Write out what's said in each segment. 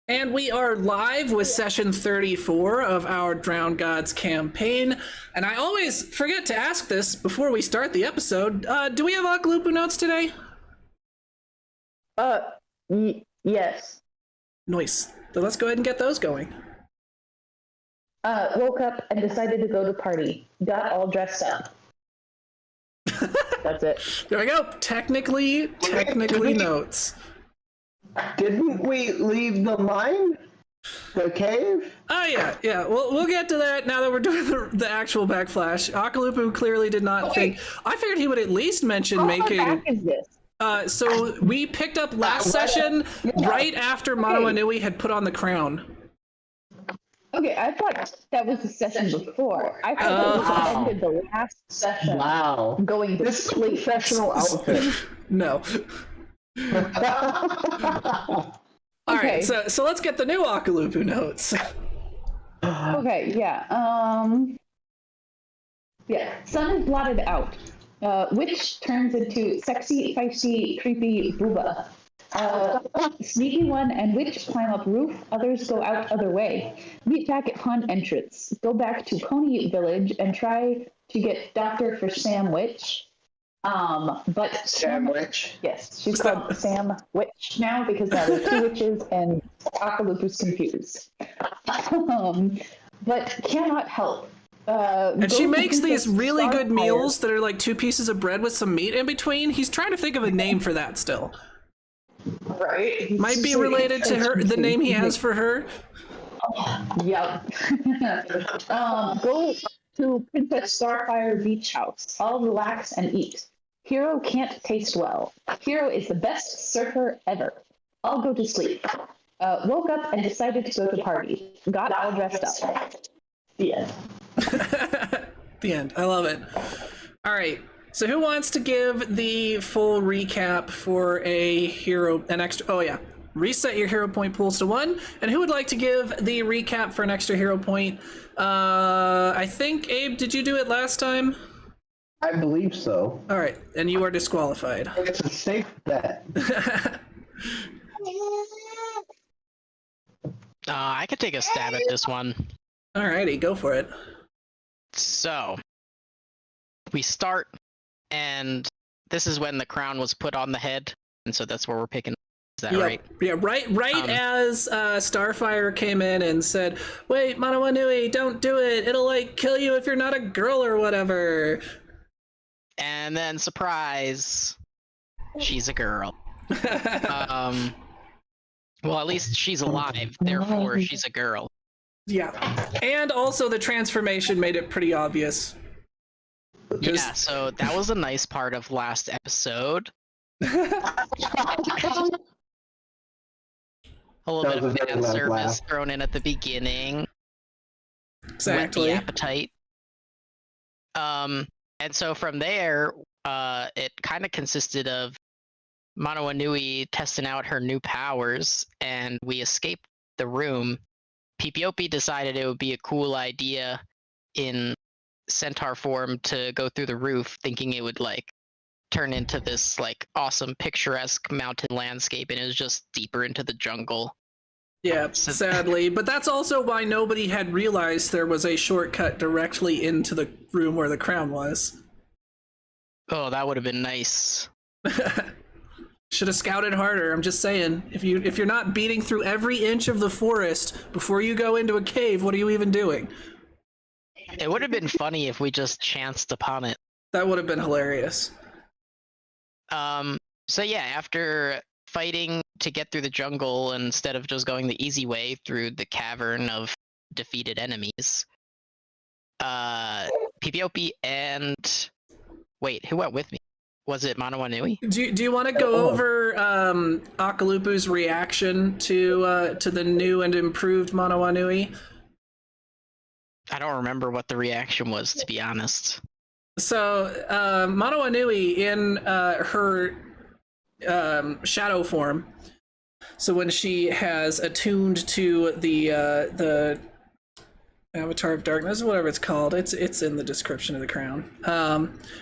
And we are live with session 34 of our Drowned Gods campaign. And I always forget to ask this before we start the episode. Do we have Akalupu notes today? Yes. Nice. So let's go ahead and get those going. Woke up and decided to go to party. Got all dressed up. That's it. There we go. Technically notes. Didn't we leave the mine? The cave? Oh, yeah. We'll get to that now that we're doing the actual backflash. Akalupu clearly did not think... I figured he would at least mention making... How far back is this? So we picked up last session right after Manoanui had put on the crown. Okay, I thought that was the session before. I thought that ended the last session. Wow. Going to This sleep. professional outfit. No. All Okay. right, so let's get the new Akalupu notes. Okay, yeah. Sun is blotted out. Witch turns into sexy, feisty, creepy booba. Sneaky one and witch climb up roof, others go out other way. Meet back at pond entrance. Go back to Pony Village and try to get doctor for Sam Witch. But Sam Witch? Yes, she's called Sam Witch now because now there's two witches and Akalupu's confused. But cannot help. And she makes these really good Starfire. meals that are like 2 pieces of bread with some meat in between. He's trying to think of a name for that still. Right? Might be related to her, the name he has for her. Yep. Go to Princess Starfire Beach House. All relax and eat. Hero can't taste well. Hero is the best surfer ever. I'll go to sleep. Woke up and decided to go to party. Got all dressed up. The end. The end. I love it. All right. So who wants to give the full recap for an extra? Oh yeah. Reset your hero point pools to 1. And who would like to give the recap for an extra hero point? I think, Abe, did you do it last time? I believe so. All right, and you are disqualified. It's a safe bet. I could take a stab at this one. All righty, go for it. So, we start, and this is when the crown was put on the head, and so that's where we're picking. Is that right? Yeah, right as Starfire came in and said, wait, Manoanui, don't do it. It'll, like, kill you if you're not a girl or whatever. And then, surprise, she's a girl. Well, at least she's alive, therefore she's a girl. Yeah. And also the transformation made it pretty obvious. Yeah, so that was a nice part of last episode. A little bit of fan service thrown in at the beginning. Exactly. With the appetite. And so from there, it kind of consisted of Manoanui testing out her new powers, and we escaped the room. Pipiopi decided it would be a cool idea in centaur form to go through the roof, thinking it would like turn into this like awesome picturesque mountain landscape, and it was just deeper into the jungle. Yeah, sadly. But that's also why nobody had realized there was a shortcut directly into the room where the crown was. Oh, that would have been nice. Should have scouted harder. I'm just saying. If you're not beating through every inch of the forest before you go into a cave, what are you even doing? It would have been funny if we just chanced upon it. That would have been hilarious. So yeah, after fighting to get through the jungle instead of just going the easy way through the cavern of defeated enemies, Pipiopi and... Wait, who went with me? Was it Manoanui? Do you want to go over Akalupu's reaction to the new and improved Manoanui? I don't remember what the reaction was, to be honest. So, Manoanui in her shadow form, so when she has attuned to the Avatar of Darkness, whatever it's called. It's in the description of the crown.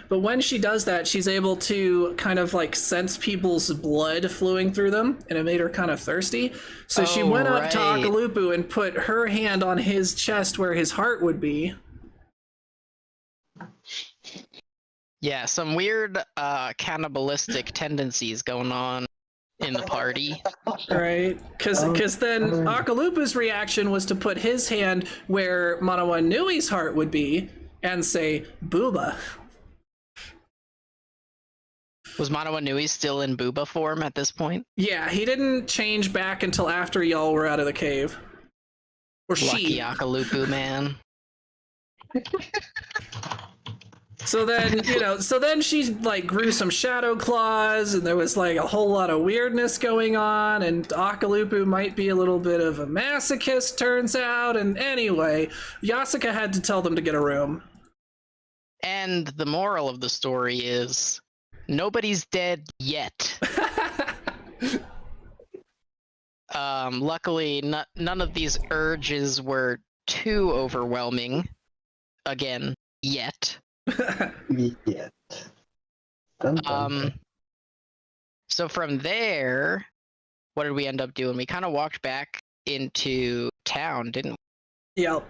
But when she does that, she's able to kind of like sense people's blood flowing through them, and it made her kind of thirsty. So she went up to right. Akalupu and put her hand on his chest where his heart would be. Yeah, some weird cannibalistic tendencies going on in the party. Right, because then Akalupu's reaction was to put his hand where Manawa Nui's heart would be and say, Booba. Was Manawa Nui still in Booba form at this point? Yeah, he didn't change back until after y'all were out of the cave. Or Lucky she. Akalupu, man. So then, she like grew some shadow claws, and there was like a whole lot of weirdness going on, and Akalupu might be a little bit of a masochist, turns out, and anyway, Yasuka had to tell them to get a room. And the moral of the story is, nobody's dead yet. Luckily, none of these urges were too overwhelming. Again, yet. Yeah. Dun, dun, dun. So from there, what did we end up doing? We kind of walked back into town, didn't we? Yep.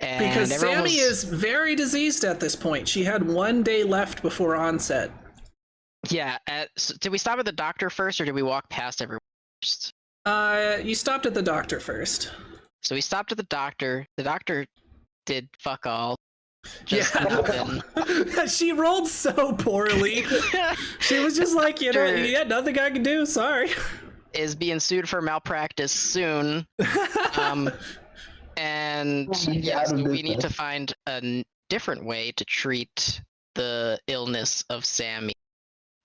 And Because everyone Sammy is very diseased at this point. She had 1 day left before onset. Yeah. Did we stop at the doctor first, or did we walk past everyone first? You stopped at the doctor first. So we stopped at the doctor. The doctor did fuck all. Just Yeah. nothing. She rolled so poorly. She was just like, nothing I can do, sorry. Is being sued for malpractice soon. And yeah, so we need to find a different way to treat the illness of Sammy.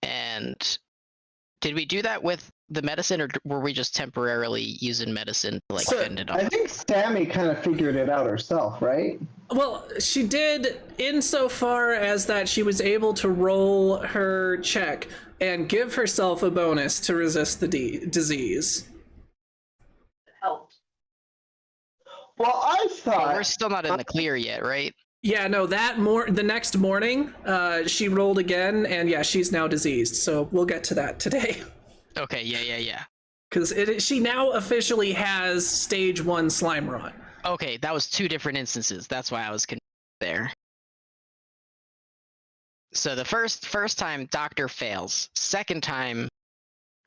And did we do that with the medicine, or were we just temporarily using medicine to like fend it off? I think Sammy kind of figured it out herself, right? Well, she did insofar as that she was able to roll her check and give herself a bonus to resist the disease. Well, I But thought we're still not in the clear yet, right? Yeah, no, the next morning, she rolled again, and yeah, she's now diseased. So we'll get to that today. Okay, yeah. Because she now officially has stage 1 slime rot. Okay, that was 2 different instances. That's why I was confused there. So the first time, Doctor fails. Second time,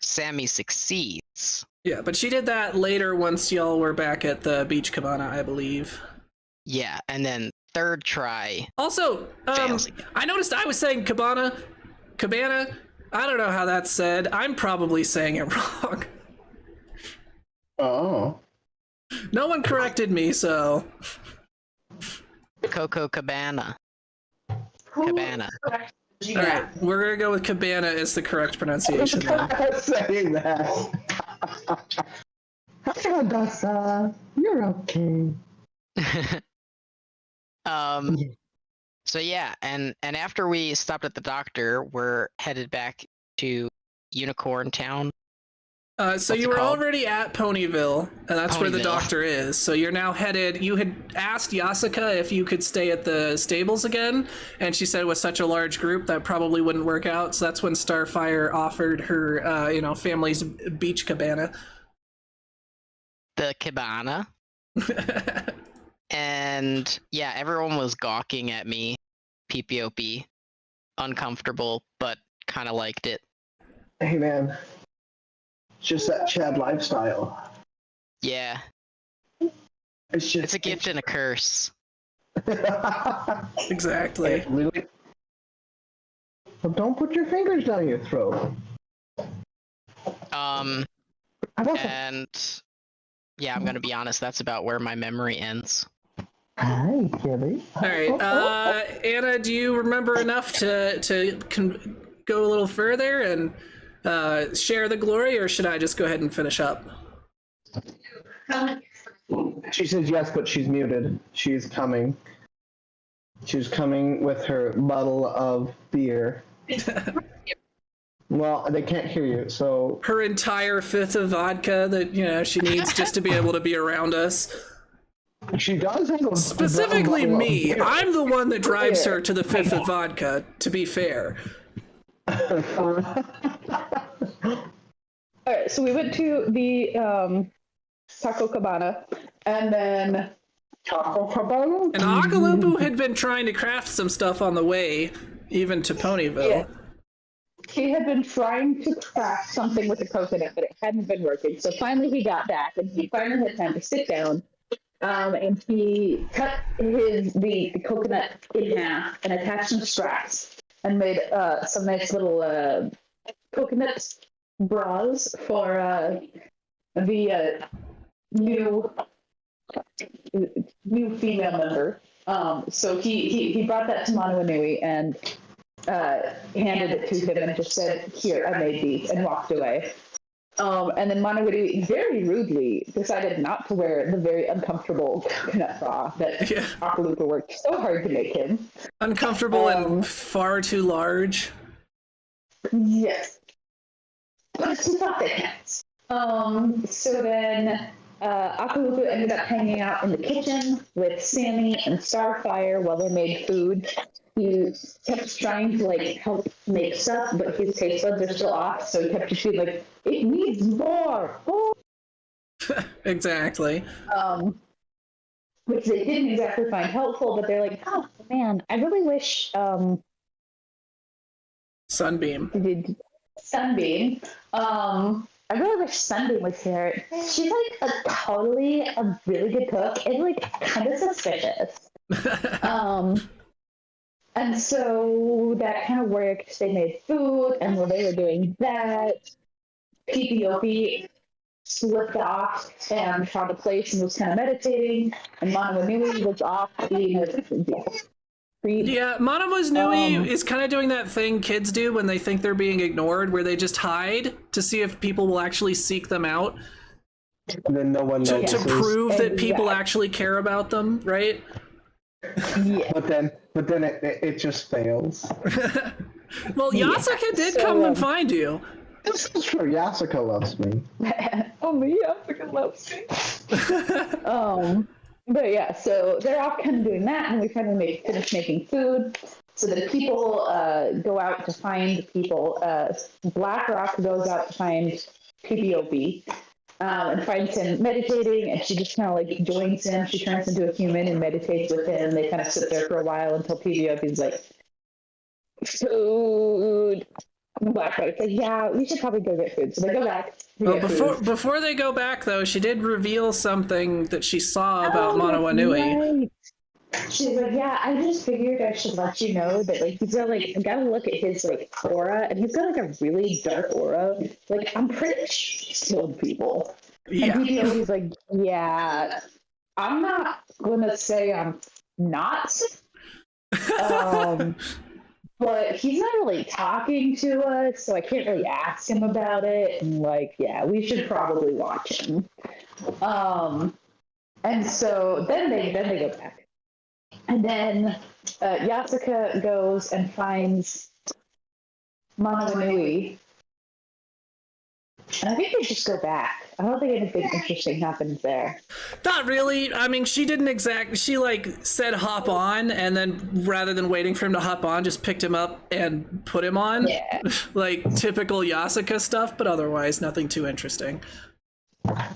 Sammy succeeds. Yeah, but she did that later once y'all were back at the beach cabana, I believe. Yeah, and then third try. Also, Fails again. I noticed I was saying cabana. I don't know how that's said. I'm probably saying it wrong. Oh. No one corrected me, so... Coco Cabana. Cabana. Alright, we're gonna go with cabana as the correct pronunciation then. Saying that. Dasa, you're okay. So yeah, and after we stopped at the doctor, we're headed back to Unicorn Town. So What's you it were called? already at Ponyville, and that's where the Ponyville. doctor is. So you're now headed. You had asked Yasuka if you could stay at the stables again, and she said with such a large group that probably wouldn't work out. So that's when Starfire offered her, family's beach cabana. The cabana. And yeah, everyone was gawking at me, PPOP. Uncomfortable, but kind of liked it. Hey man, it's just that Chad lifestyle. Yeah, It's just it's a gift and a curse. Exactly. Really? Well, don't put your fingers down your throat. And yeah, I'm gonna be honest, that's about where my memory ends. Hi, Gibby. All right, Anna, do you remember enough to go a little further and share the glory, or should I just go ahead and finish up? She says yes, but she's muted. She's coming. She's coming with her bottle of beer. Well, they can't hear you, so... Her entire 5th of vodka that, she needs just to be able to be around us. She does have a Specifically bottle of me. beer. I'm the one that drives her to the Fifth of Vodka, to be fair. All right, so we went to the Taco Cabana, and then Taco Cabana? And Akalupu had been trying to craft some stuff on the way, even to Ponyville. Yeah. He had been trying to craft something with a coconut, but it hadn't been working. So finally he got back, and he finally had time to sit down. And he cut the coconut in half and attached some straps and made some nice little coconut bras for the new female member. So he brought that to Manoanui and handed it to him and just said, "Here, I made these," and walked away. And then Manoanui very rudely decided not to wear the very uncomfortable coconut bra that Akalupa worked so hard to make him. Uncomfortable and far too large. Yes. But he thought they had. So then Akalupa ended up hanging out in the kitchen with Sammy and Starfire while they made food. He kept trying to help make stuff, but his taste buds are still off, so he kept just being like, "It needs more." Exactly. Which they didn't exactly find helpful, but they're like, "Oh man, I really wish Sunbeam. Sunbeam. I really wish Sunbeam was here. She's totally a really good cook and kind of suspicious." And so that kind of worked. They made food, and while they were doing that, PPOP slipped off and found a place and was kind of meditating, and Manoanui was off eating a treat. Yeah, Manoanui is kind of doing that thing kids do when they think they're being ignored, where they just hide to see if people will actually seek them out. And then no one to notices. prove that people actually care about them, right? Yeah. But then it just fails. Well, Yasuka did come and find you. This is true. Yasuka loves me. Only Yasuka loves me. But yeah, so they're off kind of doing that, and we finally finish making food. So the people go out to find people. Blackrock goes out to find PPOP. And finds him meditating, and she just kind of joins him. She turns into a human and meditates with him. They kind of sit there for a while until PVOP is like, "Food." And Blackrock's like, "Yeah, we should probably go get food." So they go back. Well, before they go back, though, she did reveal something that she saw about Manoanui. Right. She's like, "Yeah, I just figured I should let you know that he's got I gotta look at his aura, and he's got a really dark aura. I'm pretty sure he's killed people." Yeah. And he's like, "Yeah, I'm not gonna say I'm not, but he's not really talking to us, so I can't really ask him about it. And yeah, we should probably watch him." And so then they go back. And then Yasuka goes and finds Manoanui. And I think they just go back. I don't think anything interesting happens there. Not really. I mean, she didn't she said hop on, and then rather than waiting for him to hop on, just picked him up and put him on. Yeah. Typical Yasuka stuff, but otherwise nothing too interesting.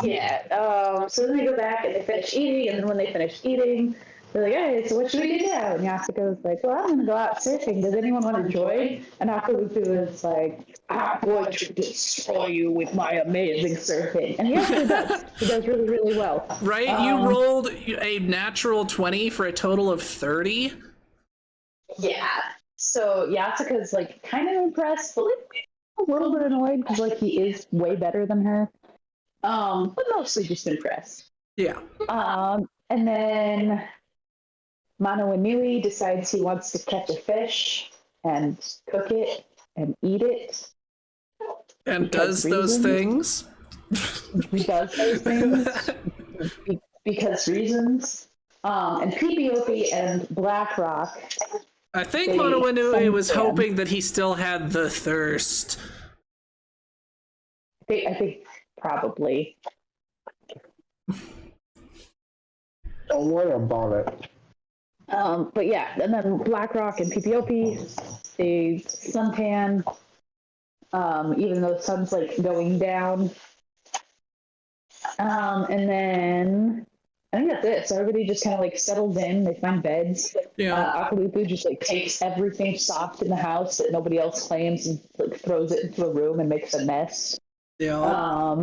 Yeah. So then they go back and they finish eating, and then when they finish eating, they're like, "Hey, so what should we do now?" And Yasuka's like, "Well, I'm going to go out surfing. Does anyone want to join?" And Akalupu is like, "I'm going to destroy you with my amazing surfing." And he actually does. He does really, really well. Right? You rolled a natural 20 for a total of 30? Yeah. So Yasuka's kind of impressed, but a little bit annoyed because he is way better than her. But mostly just impressed. Yeah. And then Manoanui decides he wants to catch a fish and cook it and eat it. And does those things? He does those things because reasons. And PPOP and Blackrock. I think Manoanui was hoping that he still had the thirst. I think probably. Don't worry about it. But yeah, and then BlackRock and PPOP, they suntan, even though the sun's like going down. And then I think that's it. So everybody just kind of like settles in. They find beds. Yeah. Akalupu just like takes everything soft in the house that nobody else claims and like throws it into a room and makes a mess. Yeah.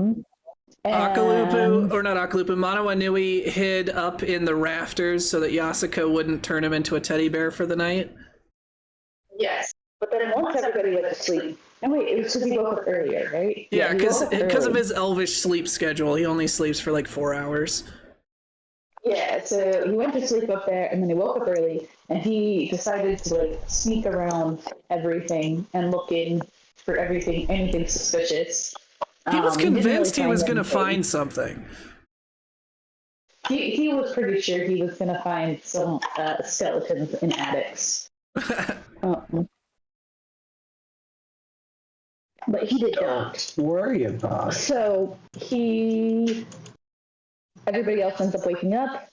And Akalupu, or not Akalupu, Manawanui hid up in the rafters so that Yasuko wouldn't turn him into a teddy bear for the night. yes, but then once everybody went to sleep. Oh wait, it was because he woke up earlier, right? Yeah, he woke up because of early. his elvish sleep schedule, he only sleeps for like 4 hours. Yeah, so he went to sleep up there, and then he woke up early, and he decided to like sneak around everything and look in for anything suspicious. He was didn't really convinced he was find going to anything. find something. He was pretty sure he was going to find some skeletons in attics. But he did not. Don't worry about it. So everybody else ends up waking up,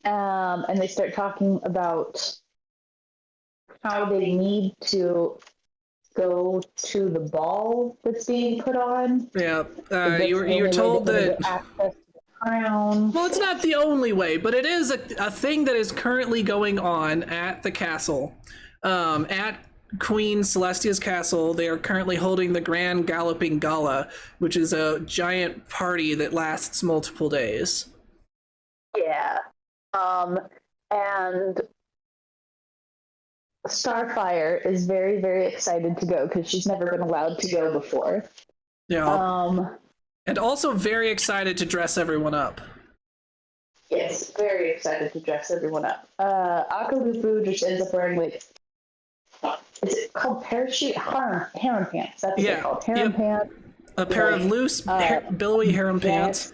and they start talking about how they need to go to the ball that's being put on. Yeah, That's you're the only told way they're that. gonna get access to the crown. Well, it's not the only way, but it is a thing that is currently going on at the castle. At Queen Celestia's castle, they are currently holding the Grand Galloping Gala, which is a giant party that lasts multiple days. Yeah. And Starfire is very, very excited to go because she's never been allowed to go before. Yeah. And also very excited to dress everyone up. Yes, very excited to dress everyone up. Akalupu just ends up wearing like, is it called parachute? Harem pants. That's what they're called. Harem pants. A pair of loose, billowy harem pants.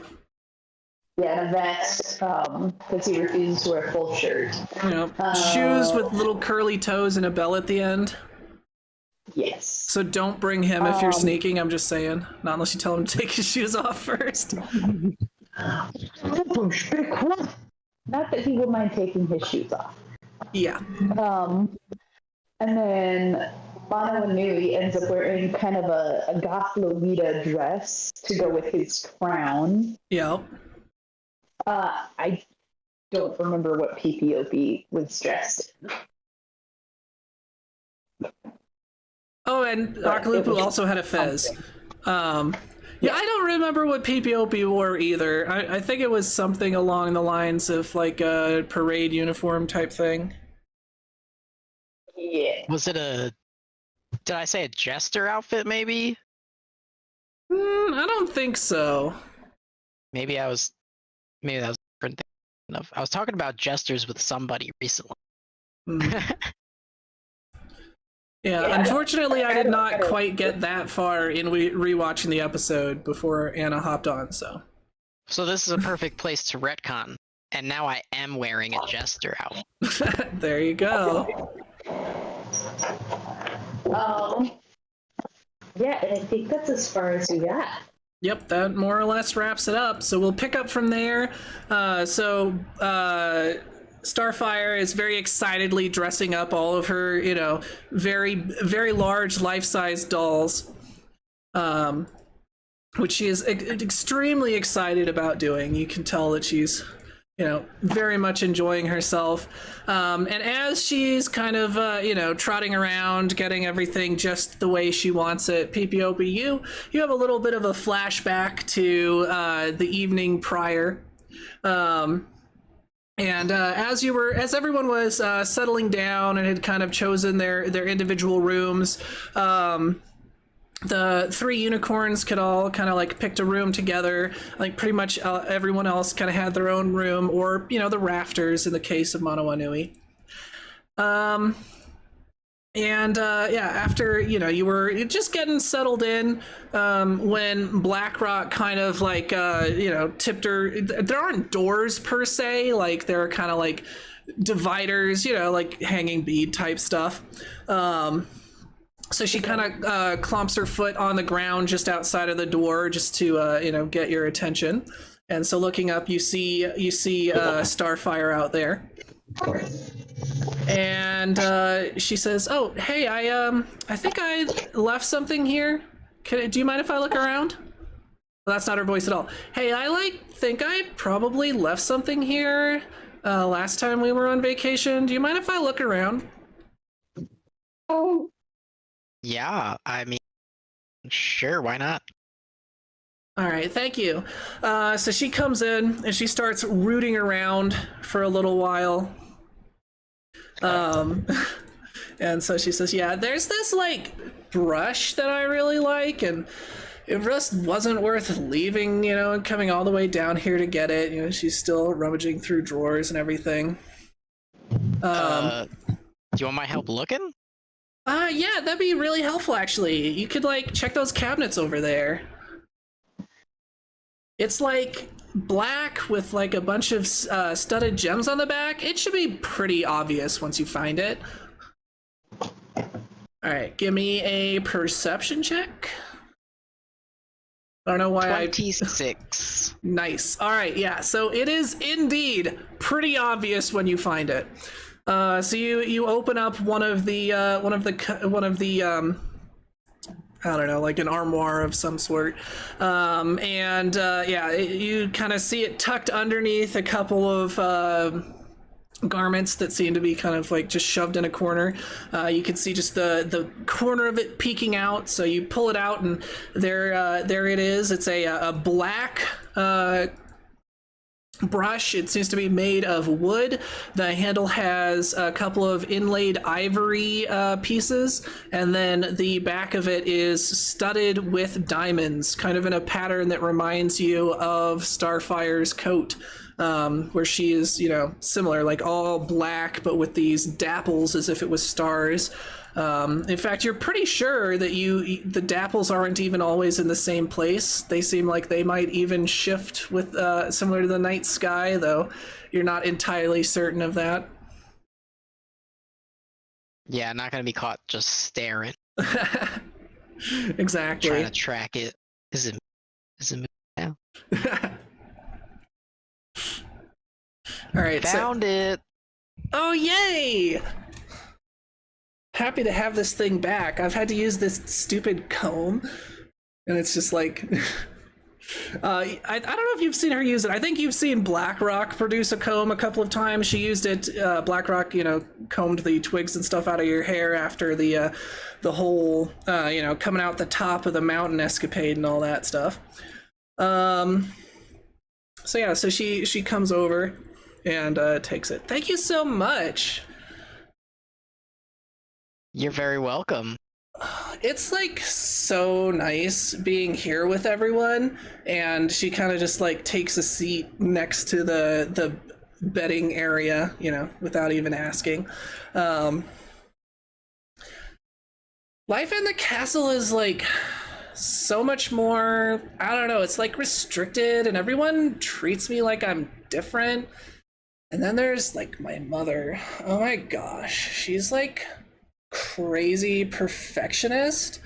Yeah, and a vest, because he refuses to wear a full shirt. Yeah. Shoes with little curly toes and a bell at the end. Yes. So don't bring him if you're sneaking, I'm just saying. Not unless you tell him to take his shoes off first. Not that he would mind taking his shoes off. Yeah. And then Manawanui ends up wearing kind of a goth Lolita dress to go with his crown. Yeah. I don't remember what PPOP was dressed in. Oh, and Akalupu also had a fez. Yeah, I don't remember what PPOP wore either. I think it was something along the lines of like a parade uniform type thing. Yeah. Was it did I say a jester outfit maybe? I don't think so. Maybe that was a different thing. I was talking about jesters with somebody recently. Yeah, unfortunately, I did not quite get that far in rewatching the episode before Anna hopped on, so. So this is a perfect place to retcon. And now I am wearing a jester outfit. There you go. Yeah, and I think that's as far as we got. Yep, that more or less wraps it up. So we'll pick up from there. Starfire is very excitedly dressing up all of her, very, very large life-size dolls, which she is extremely excited about doing. You can tell that she's, very much enjoying herself. And as she's kind of, trotting around, getting everything just the way she wants it, PPOP, you have a little bit of a flashback to the evening prior. And as everyone was settling down and had kind of chosen their individual rooms, the three unicorns could all kind of like picked a room together. Like pretty much everyone else kind of had their own room, or the rafters in the case of Manawanui. After you were just getting settled in, when BlackRock kind of like tipped her. There aren't doors per se, like there are kind of like dividers, like hanging bead type stuff. So she kind of clumps her foot on the ground just outside of the door, just to get your attention. And so looking up, you see Starfire out there. And she says, "Oh, hey, I think I left something here. Do you mind if I look around?" Well, that's not her voice at all. "Hey, I think I probably left something here last time we were on vacation. Do you mind if I look around?" Oh, Yeah, I mean, sure, why not? All right, thank you. So she comes in and she starts rooting around for a little while. And so she says, "Yeah, there's this brush that I really like, and it just wasn't worth leaving, and coming all the way down here to get it." She's still rummaging through drawers and everything. Do you want my help looking? Yeah, that'd be really helpful, actually. You could check those cabinets over there. It's black with a bunch of studded gems on the back. It should be pretty obvious once you find it. All right, give me a perception check. I don't know why 26. Nice. All right, yeah. So it is indeed pretty obvious when you find it. So you open up one of the I don't know, an armoire of some sort. You kind of see it tucked underneath a couple of garments that seem to be kind of just shoved in a corner. You can see just the corner of it peeking out. So you pull it out, and there it is. It's a black brush. It seems to be made of wood. The handle has a couple of inlaid ivory pieces, and then the back of it is studded with diamonds, kind of in a pattern that reminds you of Starfire's coat, where she is, similar, all black, but with these dapples as if it was stars. In fact, you're pretty sure that the dapples aren't even always in the same place. They seem like they might even shift with similar to the night sky, though you're not entirely certain of that. Yeah, not gonna be caught just staring, Exactly. trying to track it. Is it moving now? All right, Found it. Oh, yay! Happy to have this thing back. I've had to use this stupid comb, and it's just I don't know if you've seen her use it. I think you've seen BlackRock produce a comb a couple of times. She used it. BlackRock, combed the twigs and stuff out of your hair after the whole, coming out the top of the mountain escapade and all that stuff. So she comes over and takes it. Thank you so much. You're very welcome. It's so nice being here with everyone, and she kind of just takes a seat next to the bedding area, without even asking. Life in the castle is so much more, I don't know, it's restricted, and everyone treats me like I'm different. And then there's my mother. Oh my gosh, she's crazy perfectionist.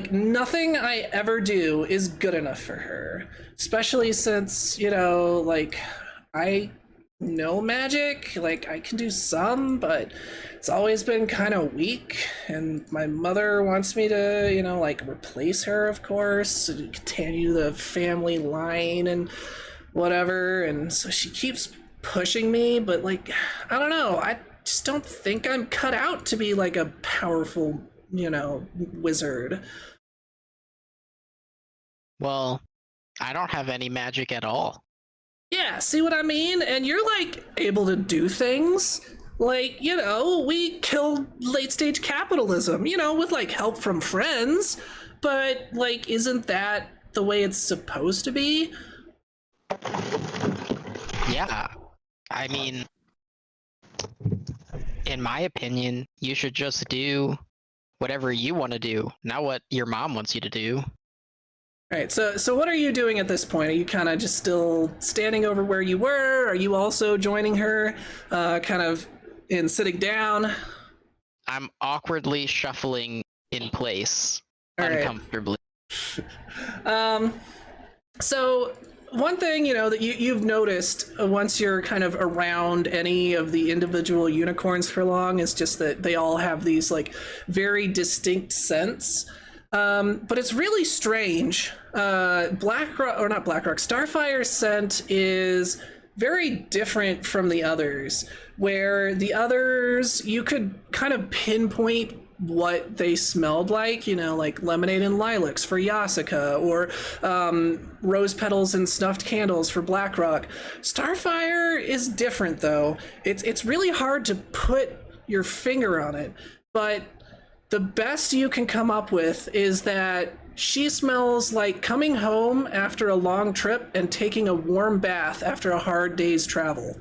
Nothing I ever do is good enough for her, especially since I know magic. I can do some, but it's always been kind of weak, and my mother wants me to replace her, of course, to continue the family line and whatever. And so she keeps pushing me, but I don't know, I just don't think I'm cut out to be a powerful, wizard. Well, I don't have any magic at all. Yeah, see what I mean? And you're able to do things. We killed late stage capitalism, with help from friends. But isn't that the way it's supposed to be? Yeah. I mean, in my opinion, you should just do whatever you want to do, not what your mom wants you to do. All right, so what are you doing at this point? Are you kind of just still standing over where you were? Are you also joining her, kind of in sitting down? I'm awkwardly shuffling in place, All right. uncomfortably. So one thing, that you've noticed once you're kind of around any of the individual unicorns for long is just that they all have these like very distinct scents. But it's really strange. Starfire's scent is very different from the others, where the others you could kind of pinpoint what they smelled like, like lemonade and lilacs for Yasuka, or rose petals and snuffed candles for Blackrock. Starfire is different though. It's really hard to put your finger on it, but the best you can come up with is that she smells like coming home after a long trip and taking a warm bath after a hard day's travel.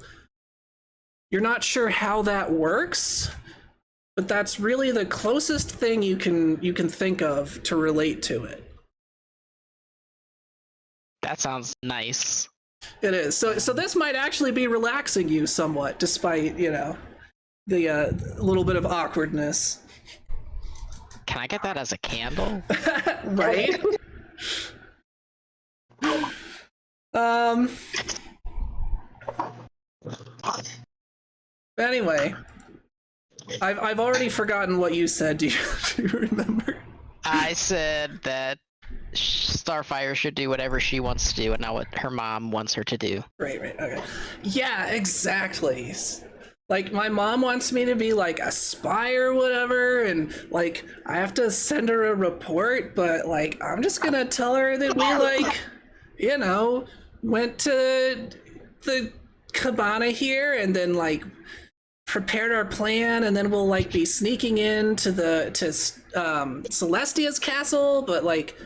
You're not sure how that works, but that's really the closest thing you can think of to relate to it. That sounds nice. It is. So this might actually be relaxing you somewhat, despite, the little bit of awkwardness. Can I get that as a candle? Right? Anyway, I've already forgotten what you said. Do you remember? I said that Starfire should do whatever she wants to do and not what her mom wants her to do. Right, okay. Yeah, exactly. Like, my mom wants me to be like a spy or whatever, and like I have to send her a report, but like I'm just gonna tell her that we went to the cabana here and then like prepared our plan, and then we'll like be sneaking into Celestia's castle, but like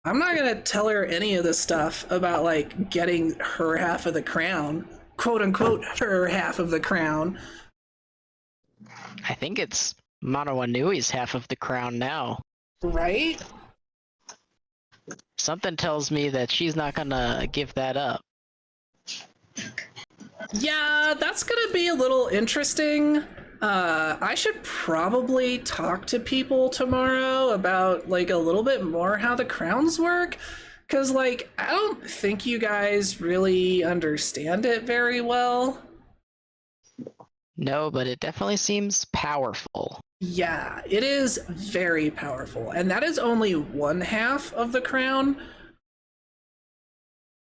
I'm not gonna tell her any of this stuff about like getting her half of the crown, quote unquote her half of the crown. I think it's Manawanui's half of the crown now. Right? Something tells me that she's not gonna give that up. Yeah, that's gonna be a little interesting. I should probably talk to people tomorrow about like a little bit more how the crowns work, because like I don't think you guys really understand it very well. No, but it definitely seems powerful. Yeah, it is very powerful, and that is only one half of the crown.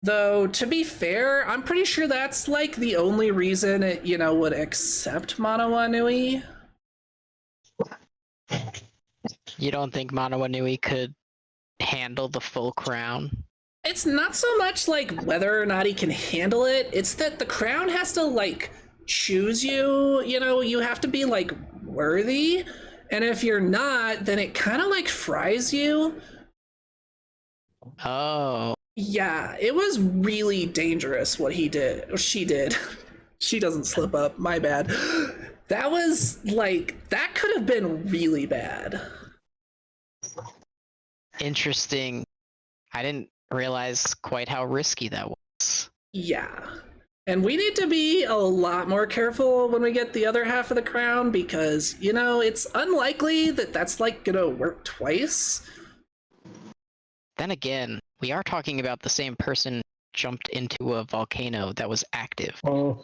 Though, to be fair, I'm pretty sure that's like the only reason it, would accept Manawanui. You don't think Manawanui could handle the full crown? It's not so much like whether or not he can handle it, it's that the crown has to like choose you, you have to be like worthy, and if you're not, then it kind of like fries you. Oh. Yeah, it was really dangerous what she did. She doesn't slip up, my bad. That was like, that could have been really bad. Interesting. I didn't realize quite how risky that was. Yeah. And we need to be a lot more careful when we get the other half of the crown, because, it's unlikely that that's like gonna work twice. Then again, we are talking about the same person jumped into a volcano that was active. OMG.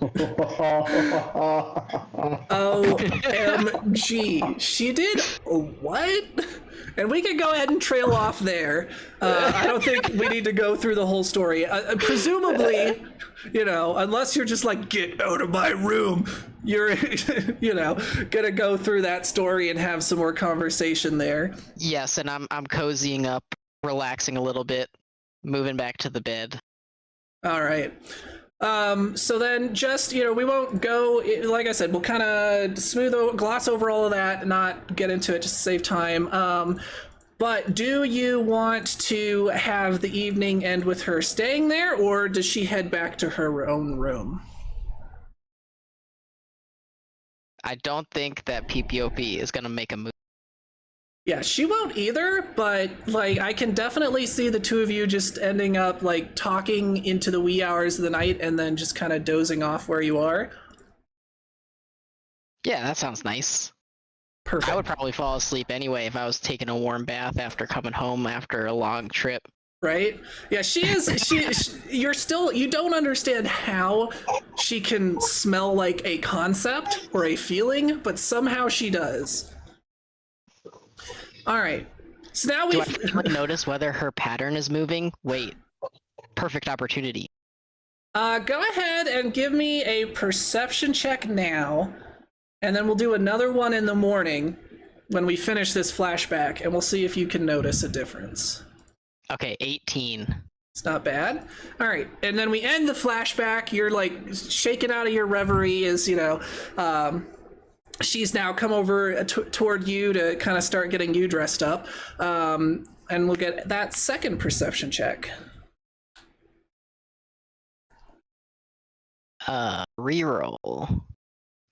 She did what? And we can go ahead and trail off there. I don't think we need to go through the whole story. Presumably, unless you're just like, get out of my room, you're, gonna go through that story and have some more conversation there. Yes, and I'm cozying up, relaxing a little bit, moving back to the bed. All right. So then just, we won't go, like I said, we'll kind of gloss over all of that, not get into it just to save time. But do you want to have the evening end with her staying there, or does she head back to her own room? I don't think that PPOP is going to make a move. Yeah, she won't either, but like I can definitely see the two of you just ending up like talking into the wee hours of the night and then just kind of dozing off where you are. Yeah, that sounds nice. Perfect. I would probably fall asleep anyway if I was taking a warm bath after coming home after a long trip. right? Yeah, she is. You don't understand how she can smell like a concept or a feeling, but somehow she does. All right. So now Do we. I actually notice whether her pattern is moving? Wait, perfect opportunity. Go ahead and give me a perception check now, and then we'll do another one in the morning when we finish this flashback, and we'll see if you can notice a difference. Okay, 18. It's not bad. All right, and then we end the flashback. You're like shaken out of your reverie as she's now come over toward you to kind of start getting you dressed up, and we'll get that second perception check. Reroll.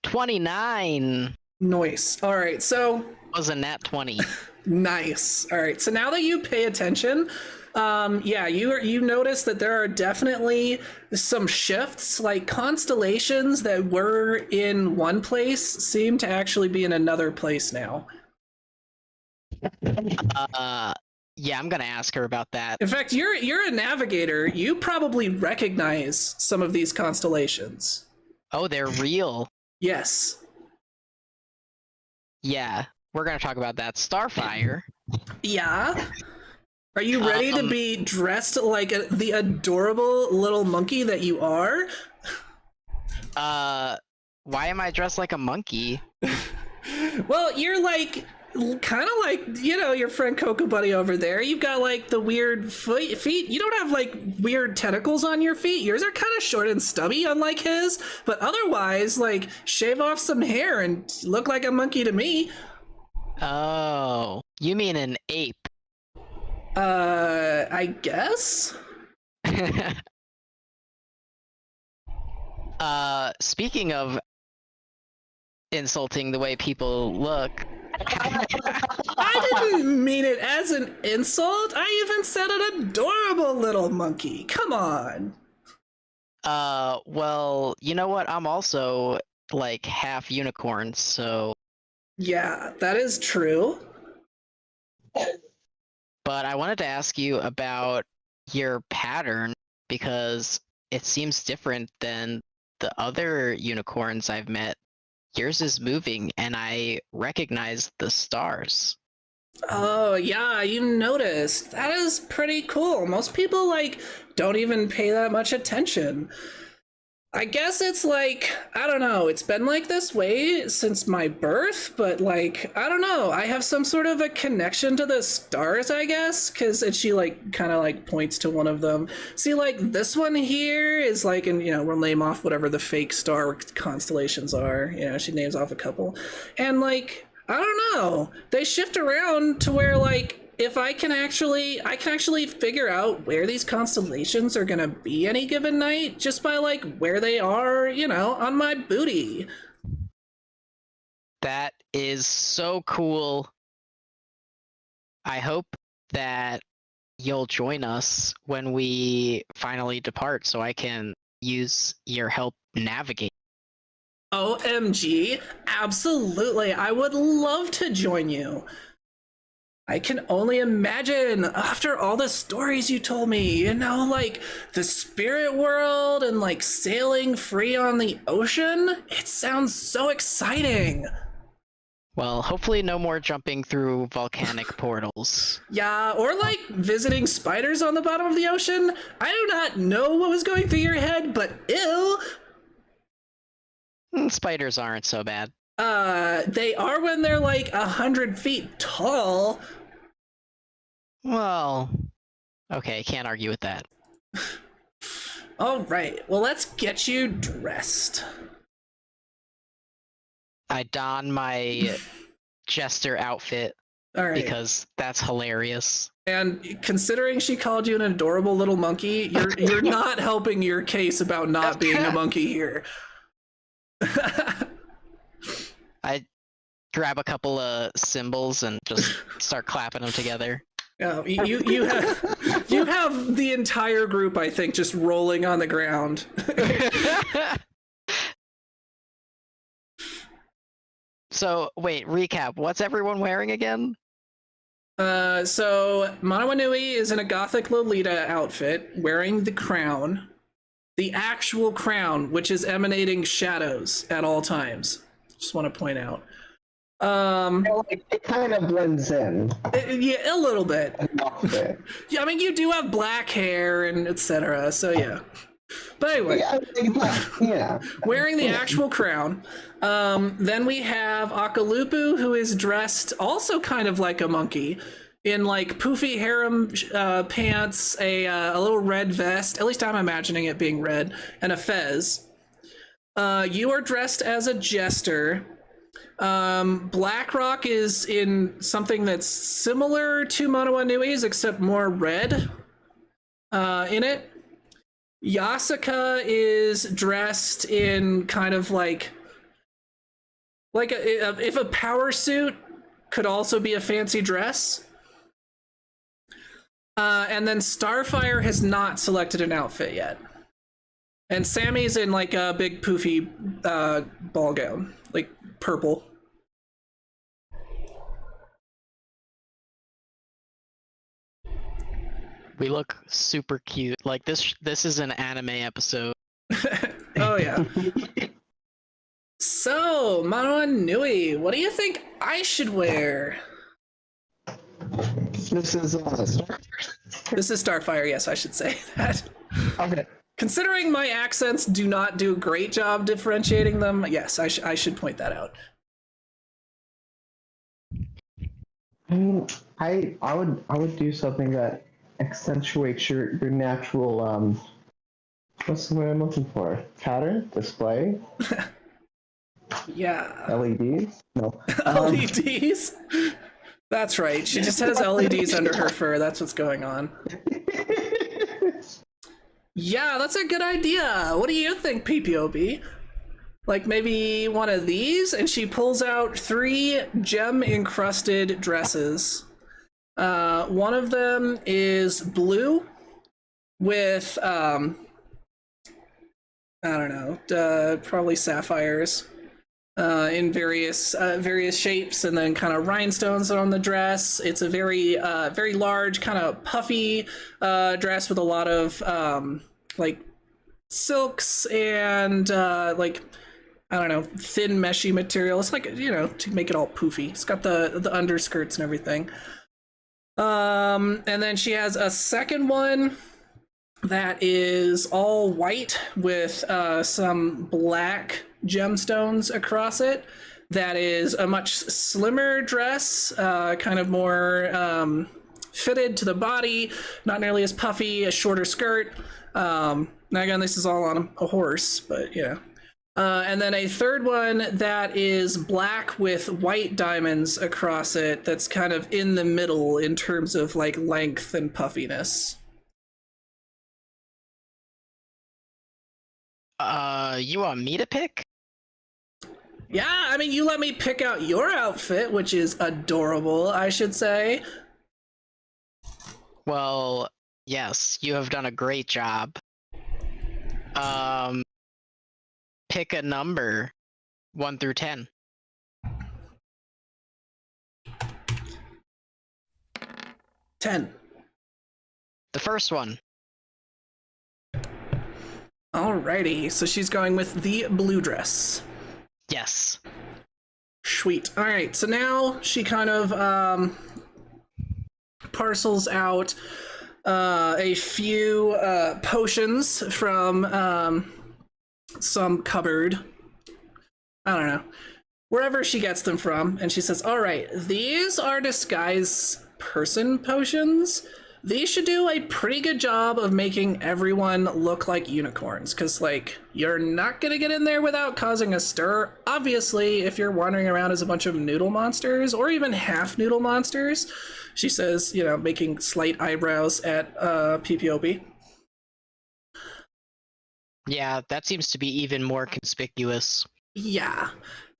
29. Nice. All right, so Was a nat 20. nice. All right, so now that you pay attention, yeah, you notice that there are definitely some shifts, like constellations that were in one place seem to actually be in another place now. Yeah, I'm gonna ask her about that. In fact, you're a navigator. You probably recognize some of these constellations. Oh, they're real. Yes. Yeah, we're gonna talk about that. Starfire. Yeah. Are you ready to be dressed like the adorable little monkey that you are? Why am I dressed like a monkey? Well, you're like kind of like, your friend Cocoa Buddy over there. You've got like the weird feet. You don't have like weird tentacles on your feet. Yours are kind of short and stubby, unlike his. But otherwise, like, shave off some hair and look like a monkey to me. Oh, you mean an ape? I guess. Speaking of insulting the way people look. I didn't mean it as an insult. I even said an adorable little monkey. Come on. Well, you know what? I'm also like half unicorn, so. Yeah, that is true. But I wanted to ask you about your pattern because it seems different than the other unicorns I've met. Yours is moving, and I recognize the stars. Oh, yeah, you noticed. That is pretty cool. Most people, like, don't even pay that much attention. I guess it's like, I don't know, it's been like this way since my birth, but like, I don't know, I have some sort of a connection to the stars, I guess, because she like kind of like points to one of them. See, like this one here is like, and we'll name off whatever the fake star constellations are. She names off a couple, and like, I don't know, they shift around to where like, if I can actually figure out where these constellations are gonna be any given night just by like where they are, on my booty. That is so cool. I hope that you'll join us when we finally depart so I can use your help navigate. OMG, absolutely. I would love to join you. I can only imagine after all the stories you told me, like the spirit world and like sailing free on the ocean. It sounds so exciting. Well, hopefully no more jumping through volcanic portals. Yeah, or like visiting spiders on the bottom of the ocean. I do not know what was going through your head, but ew. Spiders aren't so bad. They are when they're like 100 feet tall. Well, okay, can't argue with that. All right, well, let's get you dressed. I don my jester outfit All right. because that's hilarious. And considering she called you an adorable little monkey, you're not helping your case about not being a monkey here. I grab a couple of cymbals and just start clapping them together. Oh, you have the entire group, I think, just rolling on the ground. So, wait, recap. What's everyone wearing again? So Manawanui is in a gothic Lolita outfit, wearing the crown. The actual crown, which is emanating shadows at all times. Just want to point out. It kind of blends in. Yeah, a little bit. Enough bit. Yeah, I mean, you do have black hair and etc. So yeah. But anyway, Yeah. wearing the actual crown. Then we have Akalupu, who is dressed also kind of like a monkey, in like poofy harem pants, a little red vest. At least I'm imagining it being red, and a fez. You are dressed as a jester. Blackrock is in something that's similar to Manawanui's, except more red in it. Yasuka is dressed in kind of like if a power suit could also be a fancy dress. And then Starfire has not selected an outfit yet. And Sammy's in like a big poofy ball gown, like purple. We look super cute. Like this is an anime episode. Oh yeah. So, Manawanui, what do you think I should wear? This is This is Starfire, yes, I should say that. okay. Considering my accents do not do a great job differentiating them, yes, I should point that out. I mean, I would do something that accentuates your natural what's the word I'm looking for? Pattern? Display? Yeah. LEDs? No. LEDs? That's right. She just has LEDs under her fur. That's what's going on. Yeah, that's a good idea. What do you think, PPOB? Like maybe one of these? And she pulls out 3 gem-encrusted dresses. One of them is blue with, I don't know, probably sapphires. In various shapes, and then kind of rhinestones on the dress. It's a very large, kind of puffy dress with a lot of like silks and like, I don't know, thin meshy material. It's like, you know, to make it all poofy. It's got the underskirts and everything. And then she has a second one that is all white with some black gemstones across it. That is a much slimmer dress, kind of more fitted to the body, not nearly as puffy, a shorter skirt. Now again, this is all on a horse, but yeah. And then a third one that is black with white diamonds across it, that's kind of in the middle in terms of like length and puffiness. You want me to pick? Yeah, I mean, you let me pick out your outfit, which is adorable, I should say. Well, yes, you have done a great job. Pick a number, 1 through 10. 10. The first one. Alrighty, so she's going with the blue dress. Yes. Sweet. Alright, so now she kind of parcels out a few potions from some cupboard. I don't know. Wherever she gets them from. And she says, alright, these are disguise person potions. These should do a pretty good job of making everyone look like unicorns, because, like, you're not gonna get in there without causing a stir. Obviously, if you're wandering around as a bunch of noodle monsters, or even half noodle monsters, she says, you know, making slight eyebrows at PPOB. Yeah, that seems to be even more conspicuous. Yeah.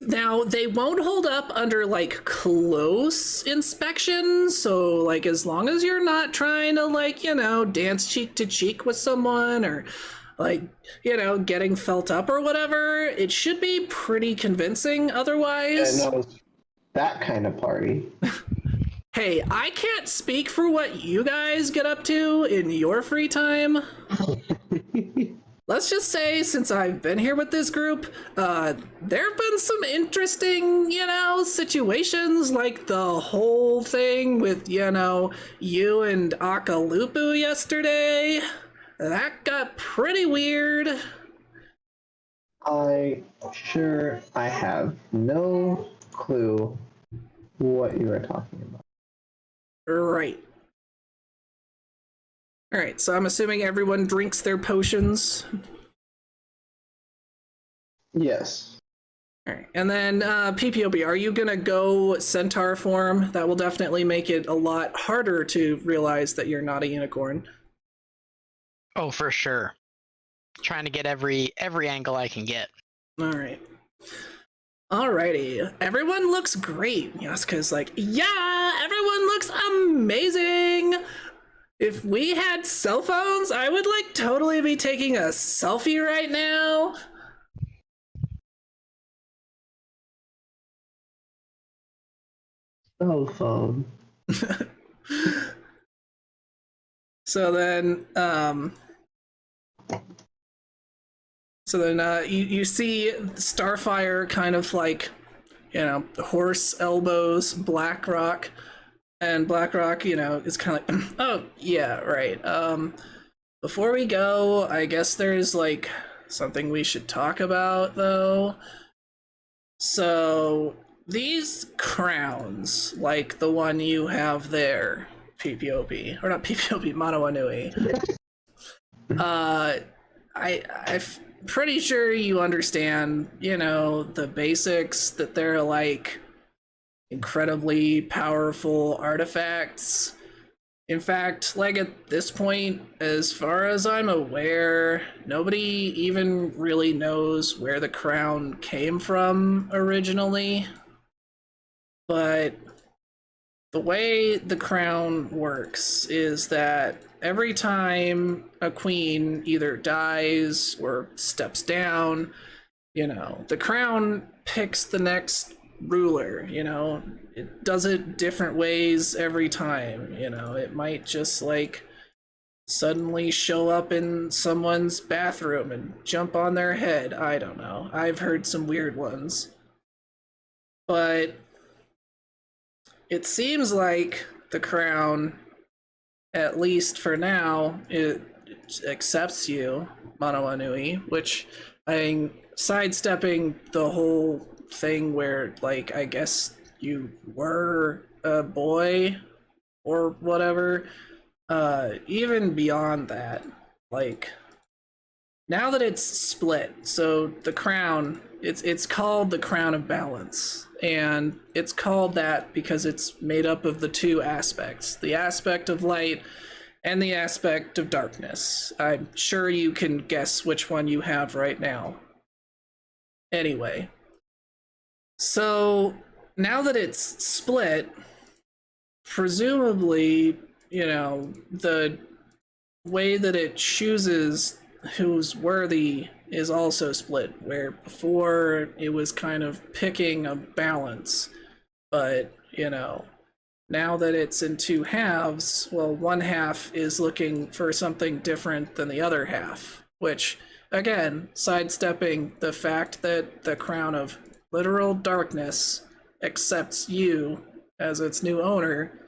Now, they won't hold up under, like, close inspection, so, like, as long as you're not trying to, like, you know, dance cheek to cheek with someone, or, like, you know, getting felt up or whatever, it should be pretty convincing otherwise. Yeah, no, that kind of party. Hey, I can't speak for what you guys get up to in your free time. Let's just say, since I've been here with this group, there have been some interesting, situations, like the whole thing with, you and Akalupu yesterday. That got pretty weird. I have no clue what you are talking about. Right. Alright, so I'm assuming everyone drinks their potions. Yes. Alright, and then PPOB, are you gonna go centaur form? That will definitely make it a lot harder to realize that you're not a unicorn. Oh, for sure. Trying to get every angle I can get. Alright. Alrighty. Everyone looks great. Yasuka's like, yeah, everyone looks amazing! If we had cell phones, I would totally be taking a selfie right now. Cell phone. So then, you see Starfire kind of horse elbows Blackrock, and Blackrock, is kind of like, oh yeah, right. Before we go, I guess there's something we should talk about though. So these crowns, like the one you have there, PPOP, or not PPOP, Manoanui. I'm pretty sure you understand, the basics, that they're incredibly powerful artifacts. In fact, at this point, as far as I'm aware, nobody even really knows where the crown came from originally. But the way the crown works is that every time a queen either dies or steps down, the crown picks the next ruler. It does it different ways every time. It might just suddenly show up in someone's bathroom and jump on their head. I don't know. I've heard some weird ones. But it seems like the crown, at least for now, it accepts you, Manoanui, which sidestepping the whole thing where I guess you were a boy or whatever, even beyond that, now that it's split, so the crown, it's called the Crown of Balance, and it's called that because it's made up of the two aspects, the aspect of light and the aspect of darkness. I'm sure you can guess which one you have right now. Anyway, so now that it's split, presumably, the way that it chooses who's worthy is also split, where before it was kind of picking a balance, but now that it's in two halves, well, one half is looking for something different than the other half, which, again, sidestepping the fact that the Crown of Literal Darkness accepts you as its new owner.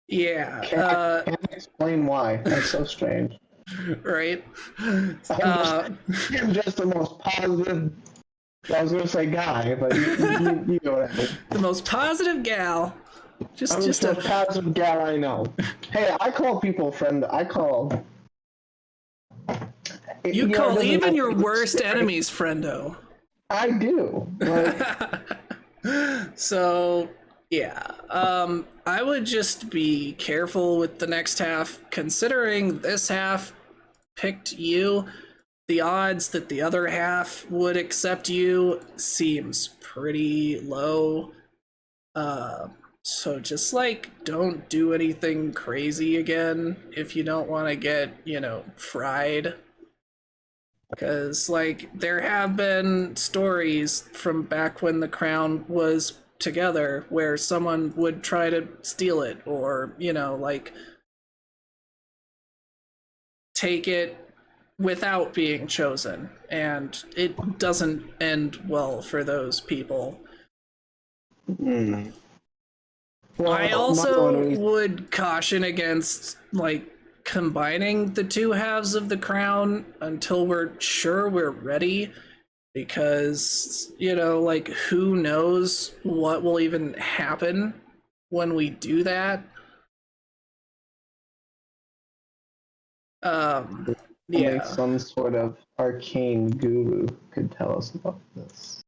Yeah. Can't explain why. That's so strange. Right? I'm just the most positive. I was gonna say guy, but you know what I mean. The most positive gal. I'm Just the most positive gal I know. Hey, I call people friend. You call even your worst enemies friendo. I do. So yeah, I would just be careful with the next half, considering this half picked you. The odds that the other half would accept you seems pretty low. So just don't do anything crazy again if you don't want to get, fried. Because there have been stories from back when the crown was together where someone would try to steal it or, like take it without being chosen. And it doesn't end well for those people. Well, I also Manuel, would caution against, like, combining the two halves of the crown until we're sure we're ready. Because, like, who knows what will even happen when we do that. only Yeah. some sort of arcane guru could tell us about this.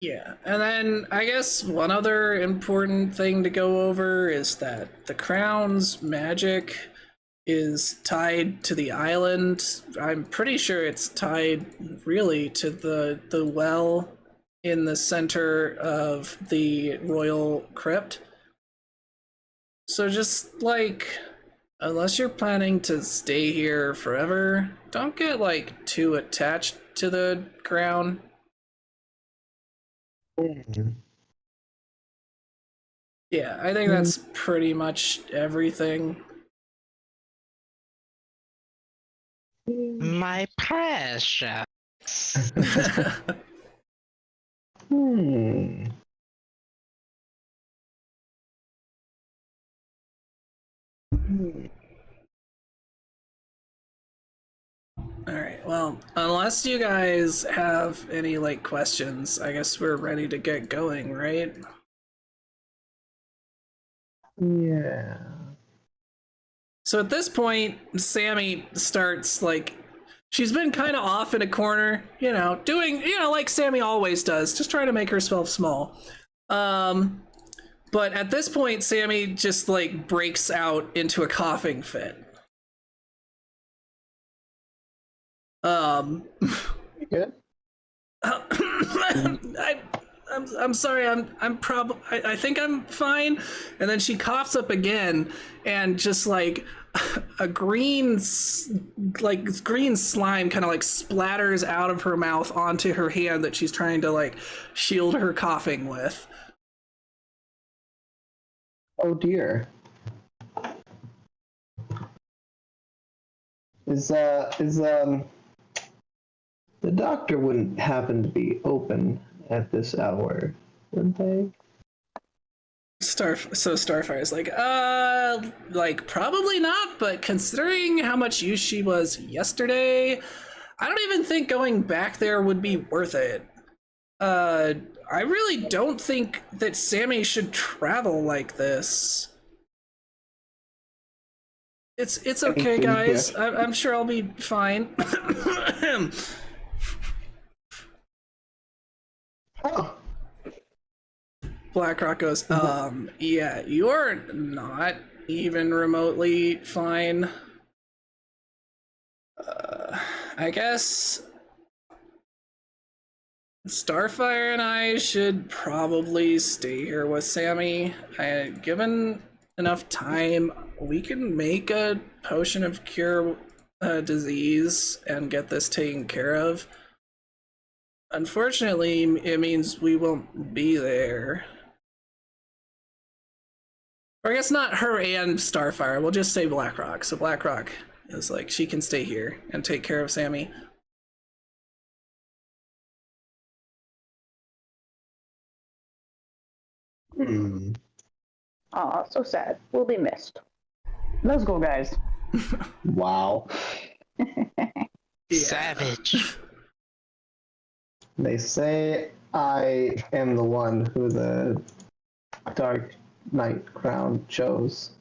Yeah. And then I guess one other important thing to go over is that the crown's magic is tied to the island. I'm pretty sure it's tied really to the well in the center of the royal crypt. So just, like, unless you're planning to stay here forever, don't get, like, too attached to the crown. Yeah, I think that's pretty much everything. My precious. Hmm. Alright, well, unless you guys have any, like, questions, I guess we're ready to get going, right? Yeah. So at this point, Sammy starts, like, she's been kind of off in a corner, doing, like Sammy always does, just trying to make herself small. But at this point, Sammy just, like, breaks out into a coughing fit. Good. I'm sorry. I think I'm fine. And then she coughs up again, and just like a green slime kind of like splatters out of her mouth onto her hand that she's trying to like shield her coughing with. Oh dear. The doctor wouldn't happen to be open at this hour, would they? Starfire's like probably not, but considering how much use she was yesterday, I don't even think going back there would be worth it. I really don't think that Sammy should travel like this. It's okay, guys. I'm sure I'll be fine. Oh. BlackRock goes, yeah, you're not even remotely fine. I guess Starfire and I should probably stay here with Sammy. Given enough time, we can make a potion of cure disease and get this taken care of. Unfortunately, it means we won't be there. Or I guess not her and Starfire. We'll just say BlackRock. So BlackRock is like, she can stay here and take care of Sammy. Aw, so sad. We'll be missed. Let's go, guys. Wow. Savage. They say I am the one who the Dark Knight crown chose.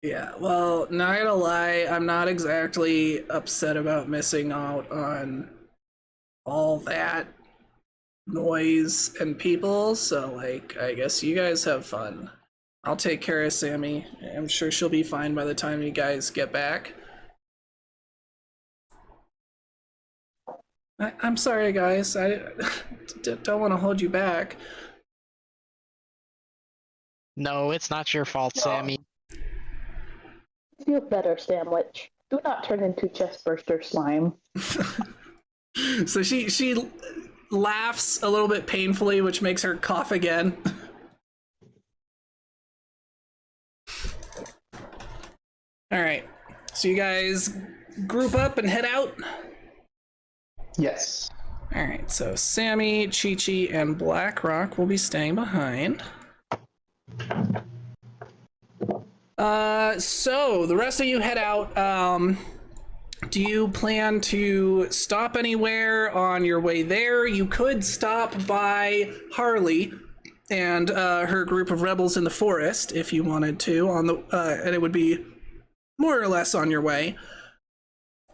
Yeah, well, not gonna lie, I'm not exactly upset about missing out on all that noise and people, so, like, I guess you guys have fun. I'll take care of Sammy. I'm sure she'll be fine by the time you guys get back. I'm sorry, guys. I don't want to hold you back. No, it's not your fault, Sammy. Feel better, Sandwich. Do not turn into chestburster slime. So she laughs a little bit painfully, which makes her cough again. All right, so you guys group up and head out. Yes. All right, so Sammy, Chi-Chi, and BlackRock will be staying behind. So the rest of you head out. Do you plan to stop anywhere on your way there? You could stop by Harley and her group of rebels in the forest if you wanted to, and it would be more or less on your way.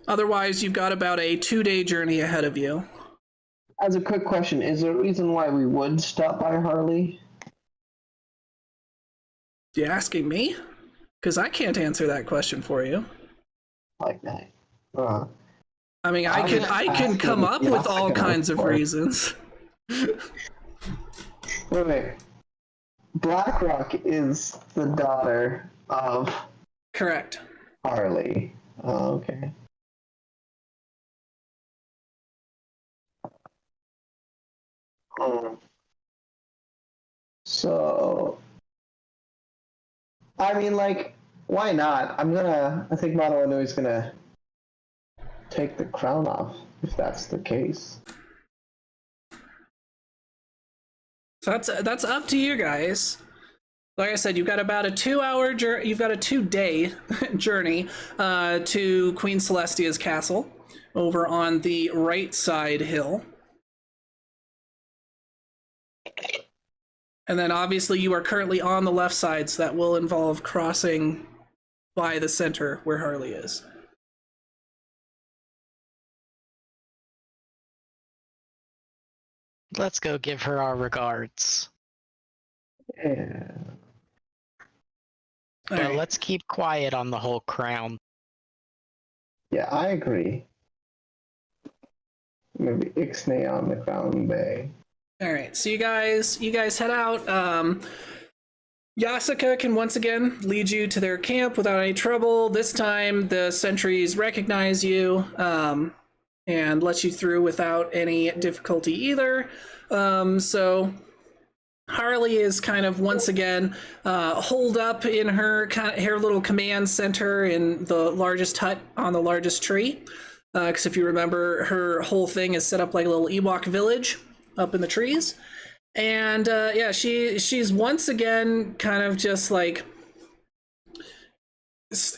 Otherwise, you've got about a 2-day journey ahead of you. As a quick question, is there a reason why we would stop by Harley? You asking me? Because I can't answer that question for you. Like that. I mean, I can come up with all kinds of reasons. Wait. BlackRock is the daughter of Correct. Harley. Oh, okay. So, I mean, like, why not? I think Mono Inui's gonna take the crown off, if that's the case. So that's up to you guys. Like I said, you've got about a 2-day journey to Queen Celestia's castle over on the right side hill. And then obviously you are currently on the left side, so that will involve crossing by the center where Harley is. Let's go give her our regards. Yeah. But Alright. let's keep quiet on the whole crown. Yeah, I agree. Maybe Ixnay on the Crown Bay. Alright, so you guys head out. Yasuka can once again lead you to their camp without any trouble. This time the sentries recognize you and let you through without any difficulty either. So Harley is kind of once again holed up in her little command center in the largest hut on the largest tree. Because if you remember, her whole thing is set up like a little Ewok village up in the trees. And yeah, she's once again kind of just like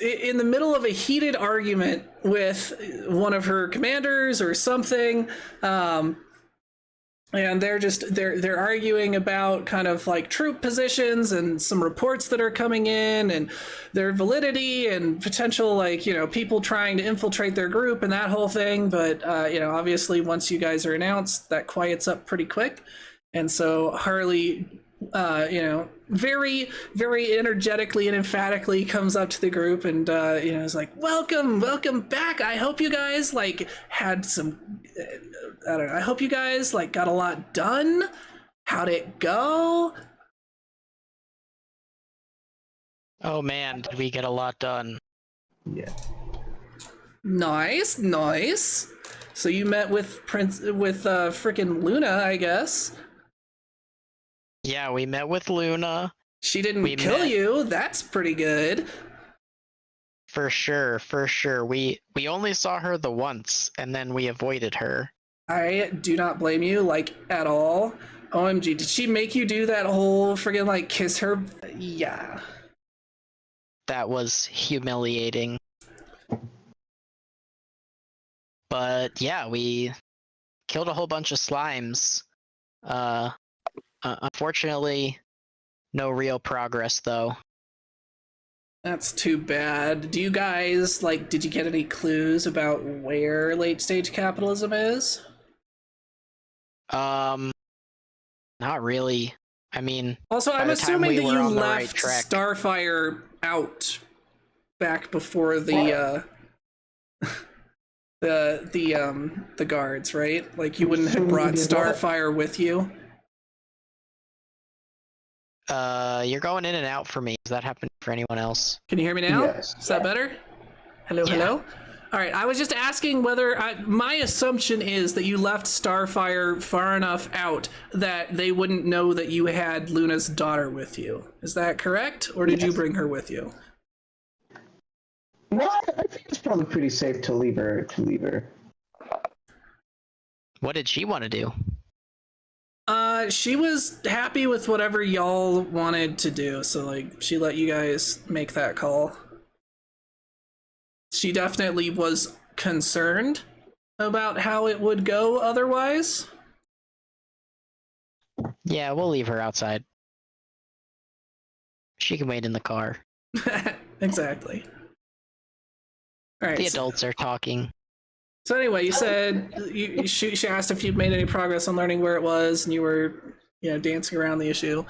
in the middle of a heated argument with one of her commanders or something. And they're arguing about kind of like troop positions and some reports that are coming in and their validity and potential, like, you know, people trying to infiltrate their group and that whole thing. But you know, obviously once you guys are announced, that quiets up pretty quick. And so Harley, you know, very, very energetically and emphatically comes up to the group and, you know, is like, welcome back. I hope you guys like had some, I don't know. I hope you guys like got a lot done. How'd it go? Oh man, did we get a lot done? Yeah. Nice. So you met with frickin' Luna, I guess. Yeah, we met with Luna. She didn't kill you. That's pretty good. For sure. We only saw her the once, and then we avoided her. I do not blame you, like, at all. OMG, did she make you do that whole friggin' like kiss her? Yeah. That was humiliating. But yeah, we killed a whole bunch of slimes. Unfortunately, no real progress though. That's too bad. Do you guys, like, did you get any clues about where late stage capitalism is? Not really. I mean, Also, by I'm the time assuming we that were you on the left right track. Starfire out back before the the guards, right? Like you wouldn't have brought Starfire with you. You're going in and out for me. Does that happen for anyone else? Can you hear me now? Yes. Is that better? Hello, Yeah. hello? All right, I was just asking whether my assumption is that you left Starfire far enough out that they wouldn't know that you had Luna's daughter with you. Is that correct, or did you bring her with you? No, I think it's probably pretty safe to leave her. What did she want to do? She was happy with whatever y'all wanted to do, so like she let you guys make that call. She definitely was concerned about how it would go otherwise. Yeah, we'll leave her outside. She can wait in the car. Exactly. All right. The adults are talking. So anyway, you said she asked if you'd made any progress on learning where it was, and you were, dancing around the issue.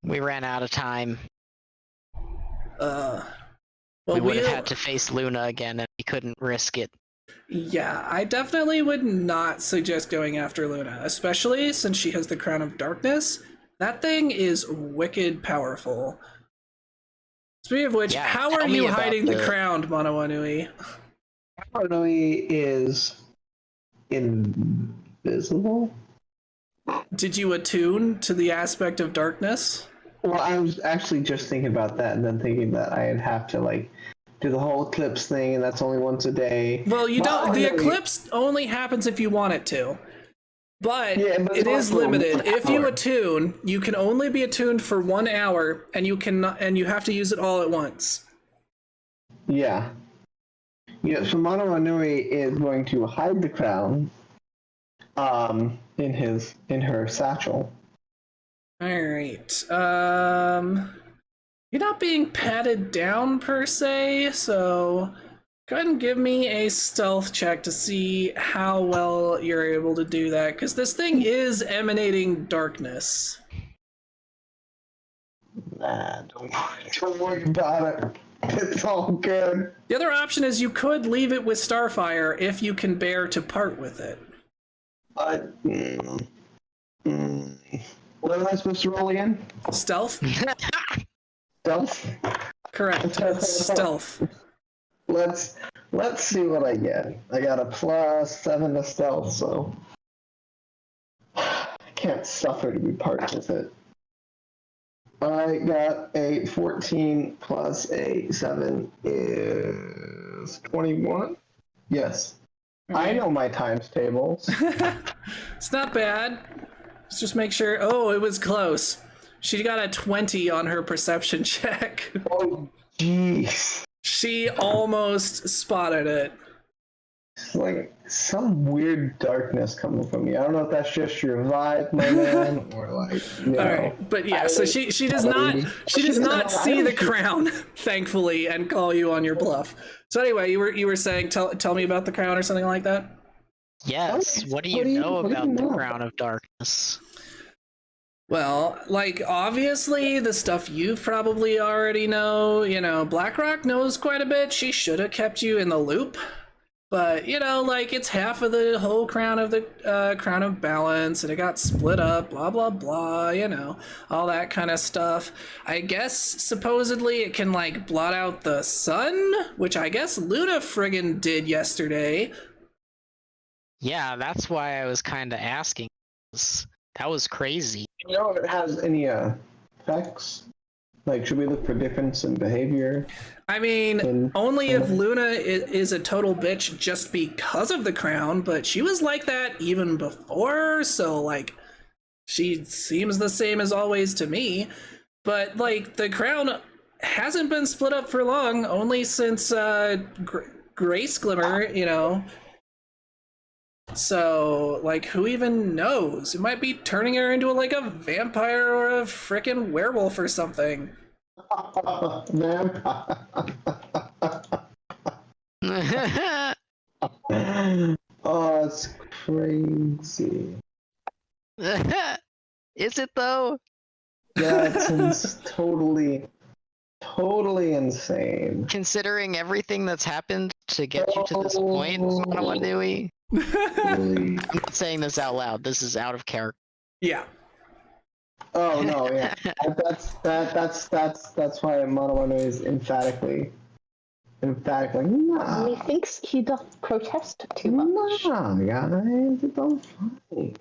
We ran out of time. Well, we would have had to face Luna again, and we couldn't risk it. Yeah, I definitely would not suggest going after Luna, especially since she has the Crown of Darkness. That thing is wicked powerful. Speaking of which, Yeah, how tell are me you about hiding the the- crown, Manawanui? Paranoia is invisible. Did you attune to the aspect of darkness? Well, I was actually just thinking about that, and then thinking that I'd have to do the whole eclipse thing, and that's only once a day. Well, you don't. The Manawanui- eclipse only happens if you want it to. But Yeah, but it it's is also limited. 1 If you hour. attune, you can only be attuned for 1 hour, and you have to use it all at once. Yeah. Yeah, so Manawanui is going to hide the crown in her satchel. Alright. You're not being patted down per se, so go ahead and give me a stealth check to see how well you're able to do that, because this thing is emanating darkness. Nah, don't worry about it. It's all good. The other option is you could leave it with Starfire if you can bear to part with it. But, what am I supposed to roll again? Stealth? Stealth? Correct. Stealth. Let's see what I get. I got a +7 to stealth, so I can't suffer to be part with it. I got a 14 plus a 7 is 21. Yes. I know my times tables. It's not bad. Let's just make sure. Oh, it was close. She got a 20 on her perception check. Oh, jeez. She almost spotted it. It's like some weird darkness coming from you. I don't know if that's just your vibe, my man, or All right, but yeah. So she does not see the crown, thankfully, and call you on your bluff. So anyway, you were saying tell me about the crown or something like that. Yes. What do you know about the Crown of Darkness? Well, obviously the stuff you probably already know. BlackRock knows quite a bit. She should have kept you in the loop. But, it's half of the whole crown of the Crown of Balance, and it got split up, blah, blah, blah, all that kind of stuff. I guess, supposedly, it can, blot out the sun, which I guess Luna friggin' did yesterday. Yeah, that's why I was kind of asking. That was crazy. You know if it has any effects? Should we look for difference in behavior? I mean, only if Luna is a total bitch just because of the crown, but she was like that even before, so, she seems the same as always to me. But, the crown hasn't been split up for long, only since, Grace Glimmer, So, who even knows? It might be turning her into a vampire or a frickin' werewolf or something. Vampire. Oh, it's crazy. Is it though? That's totally insane. Considering everything that's happened to get you to this point, Manawanui. Really? I'm not saying this out loud. This is out of character. Yeah. Oh no, yeah. That's why Manawanui is emphatically In fact, like, nah. Methinks he doth protest too much. Nah, guys, it don't fight.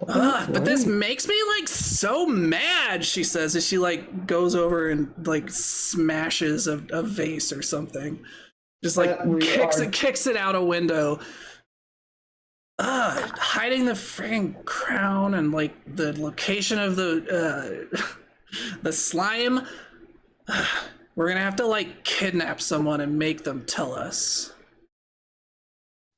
But this makes me like so mad, she says, as she like goes over and like smashes a vase or something. Just like kicks it out a window. Hiding the freaking crown and like the location of the the slime. We're gonna have to like kidnap someone and make them tell us.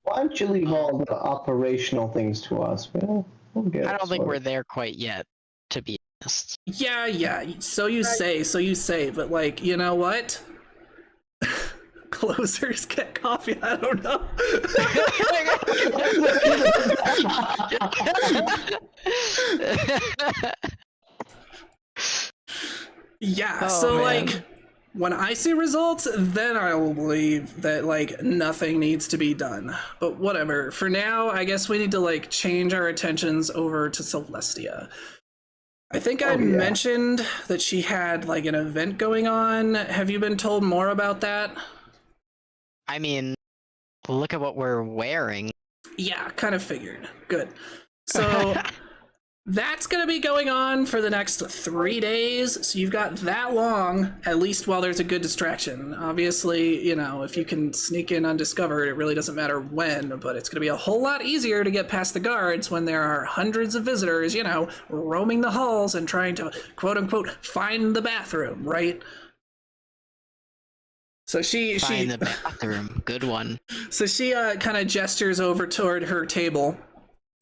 Why don't you leave all the operational things to us? We'll get I don't think sorted. we're there quite yet, to be honest. Yeah. So you say, but like, you know what? Closers get coffee. I don't know. Yeah. So man. like, when I see results, then I will believe that like nothing needs to be done. But whatever. For now, I guess we need to like change our attentions over to Celestia. I think I mentioned that she had like an event going on. Have you been told more about that? I mean, look at what we're wearing. Yeah, kind of figured. Good. So that's going to be going on for the next 3 days. So you've got that long, at least while there's a good distraction. Obviously, you know, if you can sneak in undiscovered, it really doesn't matter when, but it's going to be a whole lot easier to get past the guards when there are hundreds of visitors, you know, roaming the halls and trying to, quote unquote, find the bathroom, right? So Find the bathroom. Good one. So she kind of gestures over toward her table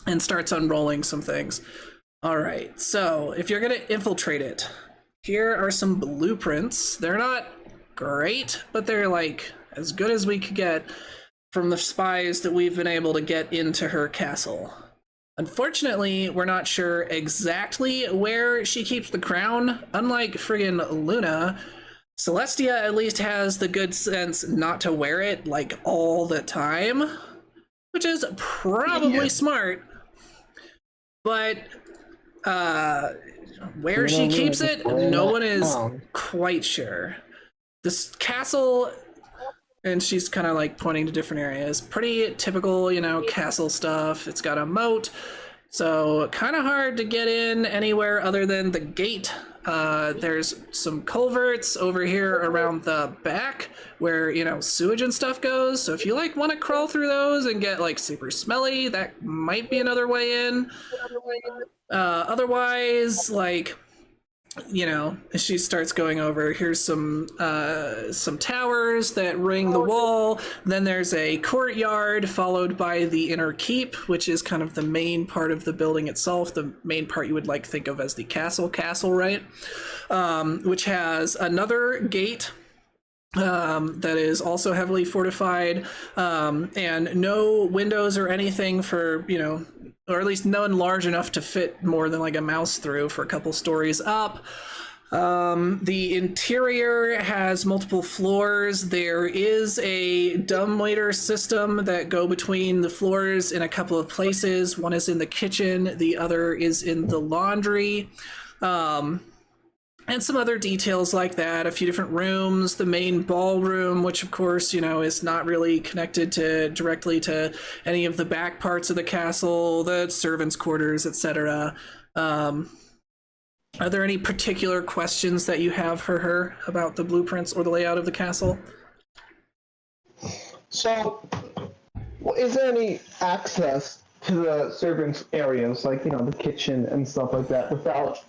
and starts unrolling some things. All right, so if you're going to infiltrate it, here are some blueprints. They're not great, but they're like as good as we could get from the spies that we've been able to get into her castle. Unfortunately, we're not sure exactly where she keeps the crown. Unlike friggin' Luna, Celestia at least has the good sense not to wear it like all the time, which is probably smart. But where she keeps it, no one is quite sure. This castle, and she's kind of like pointing to different areas, pretty typical, you know, castle stuff. It's got a moat, so kind of hard to get in anywhere other than the gate. There's some culverts over here around the back where, you know, sewage and stuff goes. So if you like want to crawl through those and get like super smelly, that might be another way in. Otherwise, like, you know, as she starts going over, here's some towers that ring the wall. Then there's a courtyard followed by the inner keep, which is kind of the main part of the building itself. The main part you would like think of as the castle, right? Which has another gate that is also heavily fortified, and no windows or anything for, you know, or at least none large enough to fit more than like a mouse through for a couple stories up. The interior has multiple floors. There is a dumbwaiter system that go between the floors in a couple of places. One is in the kitchen, the other is in the laundry. And some other details like that, a few different rooms, the main ballroom, which of course, you know, is not really connected directly to any of the back parts of the castle, the servants' quarters, etc. Are there any particular questions that you have for her about the blueprints or the layout of the castle? So, is there any access to the servants' areas, like, you know, the kitchen and stuff like that, without,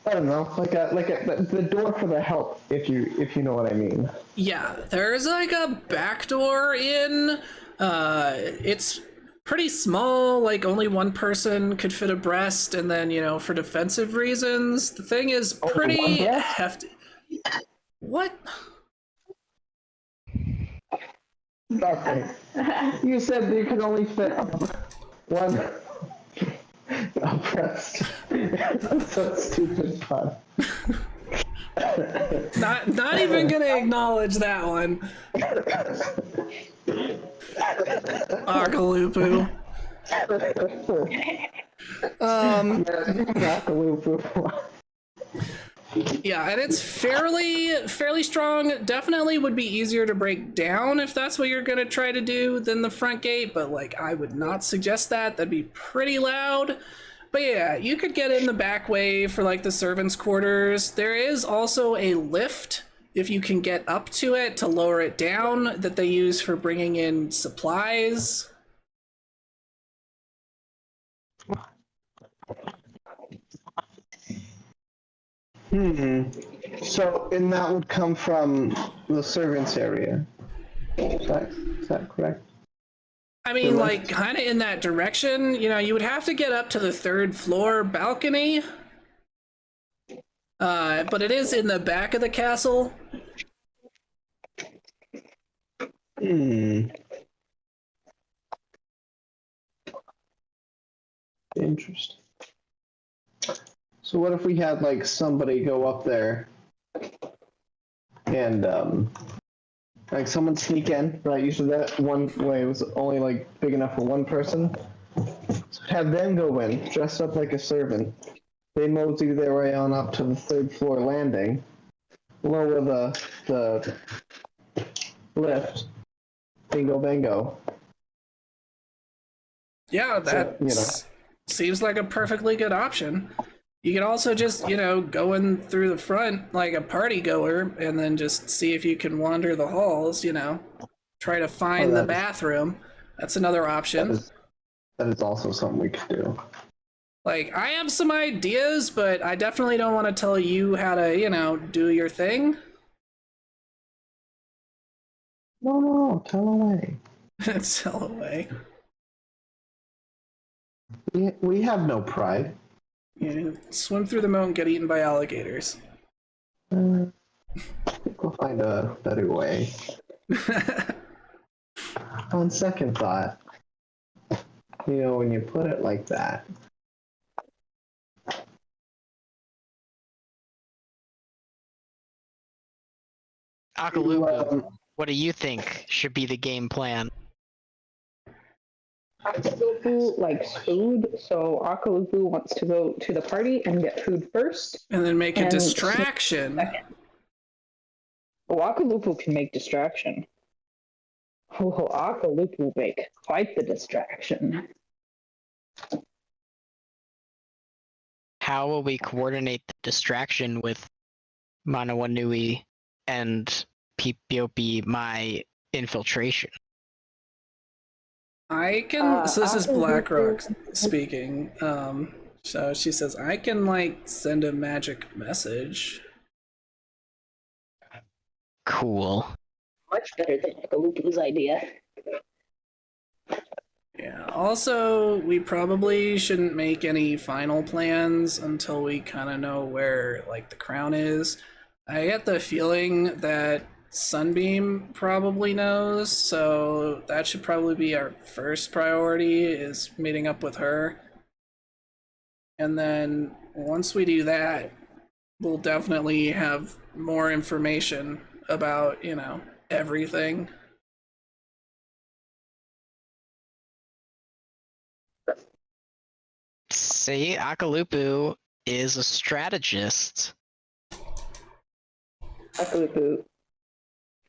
I don't know, like the door for the help, if you know what I mean? Yeah, there's like a back door in. It's pretty small, like only one person could fit abreast, and then, you know, for defensive reasons, the thing is pretty hefty. What? Nothing. You said you could only fit one abreast. That's so stupid fun. Not even gonna acknowledge that one. Akalupu. Yeah, and it's fairly strong. Definitely would be easier to break down if that's what you're gonna try to do than the front gate, but like I would not suggest that. That'd be pretty loud. But yeah, you could get in the back way for like the servants' quarters. There is also a lift if you can get up to it to lower it down that they use for bringing in supplies. So, and that would come from the servants area. Is that correct? I mean, The like, kind of in that direction. You know, you would have to get up to the 3rd floor balcony. But it is in the back of the castle. Interesting. So what if we had like somebody go up there and like someone sneak in, right? Usually that one way was only like big enough for one person. So have them go in, dressed up like a servant. They mosey their way on up to the 3rd floor landing, lower the lift, bingo bango. Yeah, that So, you know. seems like a perfectly good option. You can also just, you know, go in through the front like a party goer and then just see if you can wander the halls, you know. Try to find the bathroom. That's another option. That is also something we could do. Like, I have some ideas, but I definitely don't want to tell you how to, you know, do your thing. No, tell away. Tell away. We have no pride. You swim through the moat and get eaten by alligators. I think we'll find a better way. On second thought, you know, when you put it like that. Akalupu, what do you think should be the game plan? Akalupu likes food, so Akalupu wants to go to the party and get food first. And then make a And distraction. Oh, Akalupu can make distraction. Oh, Akalupu will make quite the distraction. How will we coordinate the distraction with Manawanui and Pipiopi my infiltration? I can. So this is BlackRock Akalupu. speaking. So she says I can like send a magic message. Cool. Much better than Akalupu's idea. Yeah. Also, we probably shouldn't make any final plans until we kind of know where like the crown is. I get the feeling that Sunbeam probably knows, so that should probably be our first priority is meeting up with her. And then once we do that, we'll definitely have more information about, you know, everything. See, Akalupu is a strategist. Akalupu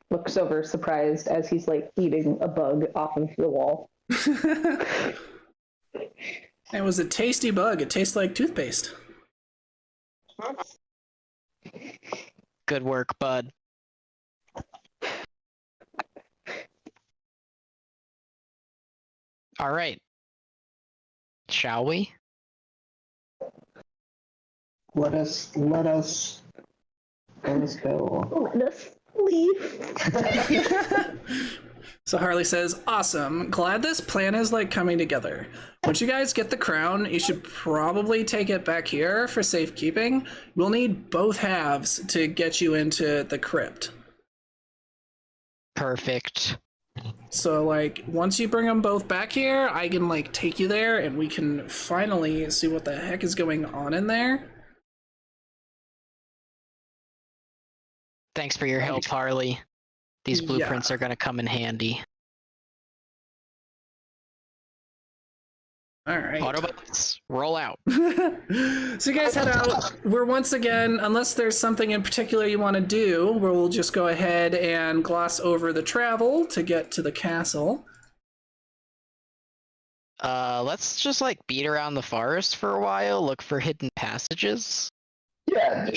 looks over surprised as he's like eating a bug off of the wall. It was a tasty bug. It tastes like toothpaste. Good work, bud. All right. Shall we? Let us go. Let us leave. So Harley says, awesome. Glad this plan is like coming together. Once you guys get the crown, you should probably take it back here for safekeeping. We'll need both halves to get you into the crypt. Perfect. So like once you bring them both back here, I can like take you there and we can finally see what the heck is going on in there. Thanks for your help, Harley. These blueprints are going to come in handy. All right. Autobots, roll out. So you guys head out. We're once again, unless there's something in particular you want to do, we'll just go ahead and gloss over the travel to get to the castle. Let's just like beat around the forest for a while, look for hidden passages. Yeah.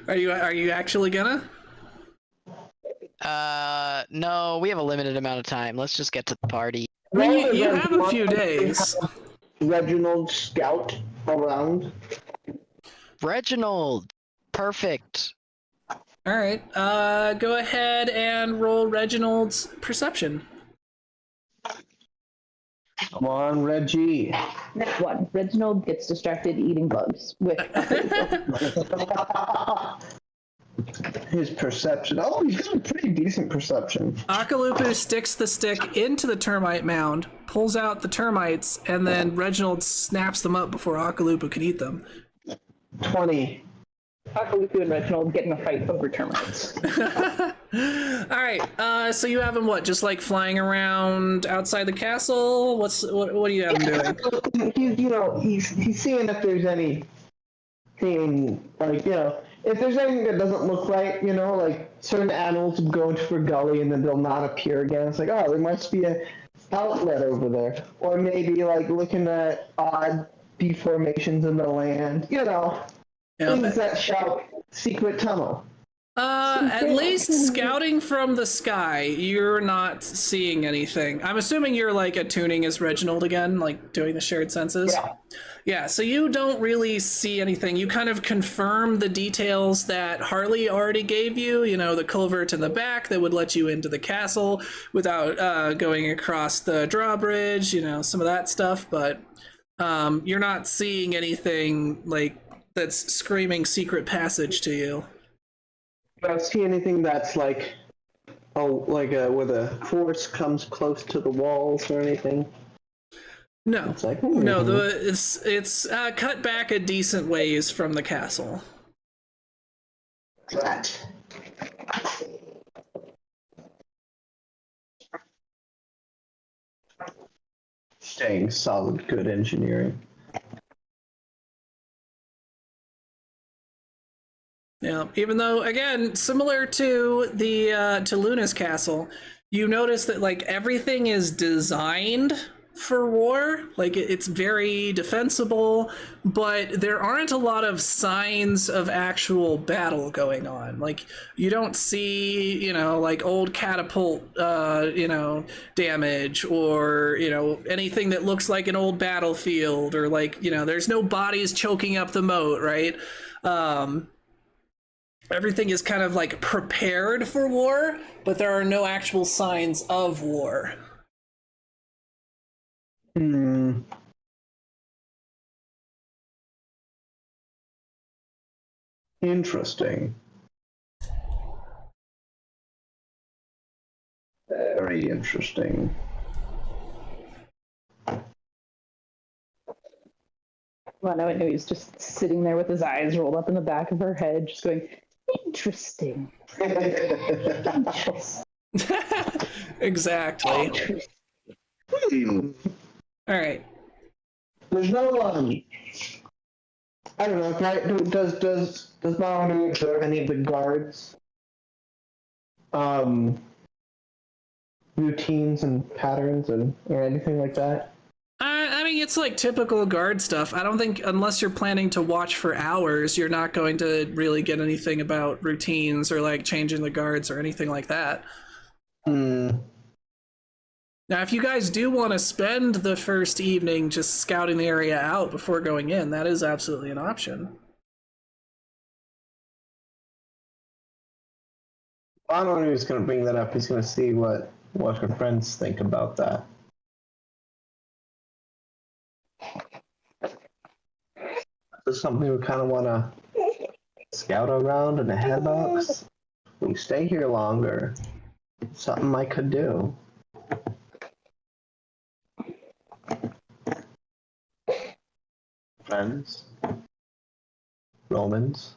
Are you actually gonna? No, we have a limited amount of time. Let's just get to the party. I mean, you have a few days. Reginald scout around. Reginald, perfect. All right. Go ahead and roll Reginald's perception. Come on, Reggie. Next one. Reginald gets distracted eating bugs with. His perception. Oh, he's got a pretty decent perception. Akalupu sticks the stick into the termite mound, pulls out the termites, and then Reginald snaps them up before Akalupu can eat them. 20. Akaluku and Reginald get in a fight over termites. All right. So you have him what? Just like flying around outside the castle? What do you have him doing? He's seeing if there's anything like if there's anything that doesn't look right, like certain animals go into a gully and then they'll not appear again. It's like, oh, there must be an outlet over there, or maybe like looking at odd deformations in the land. Things that shout secret tunnel. At least scouting from the sky, you're not seeing anything. I'm assuming you're like attuning as Reginald again, like doing the shared senses. Yeah, so you don't really see anything. You kind of confirm the details that Harley already gave you, the culvert in the back that would let you into the castle without going across the drawbridge, some of that stuff, but you're not seeing anything like that's screaming secret passage to you. I don't see anything that's like where the force comes close to the walls or anything. No, it's like, no. It's cut back a decent ways from the castle. That. Staying solid, good engineering. Yeah, even though, again, similar to the to Luna's castle, you notice that like everything is designed for war. Like it's very defensible, but there aren't a lot of signs of actual battle going on. Like you don't see, like old catapult, damage, or anything that looks like an old battlefield, or like there's no bodies choking up the moat, right? Everything is kind of like prepared for war, but there are no actual signs of war. Interesting. Very interesting. Well, I knew he was just sitting there with his eyes rolled up in the back of her head, just going, interesting. Exactly. All right. There's no I don't know. Does Mom observe any of the guards? Routines and patterns or anything like that? I mean, it's like typical guard stuff. I don't think, unless you're planning to watch for hours, you're not going to really get anything about routines or like changing the guards or anything like that. Now, if you guys do want to spend the first evening just scouting the area out before going in, that is absolutely an option. I don't know who's going to bring that up. He's going to see what her friends think about that. This is something we kind of want to scout around in a headbox. We stay here longer. Something I could do. Friends, Romans,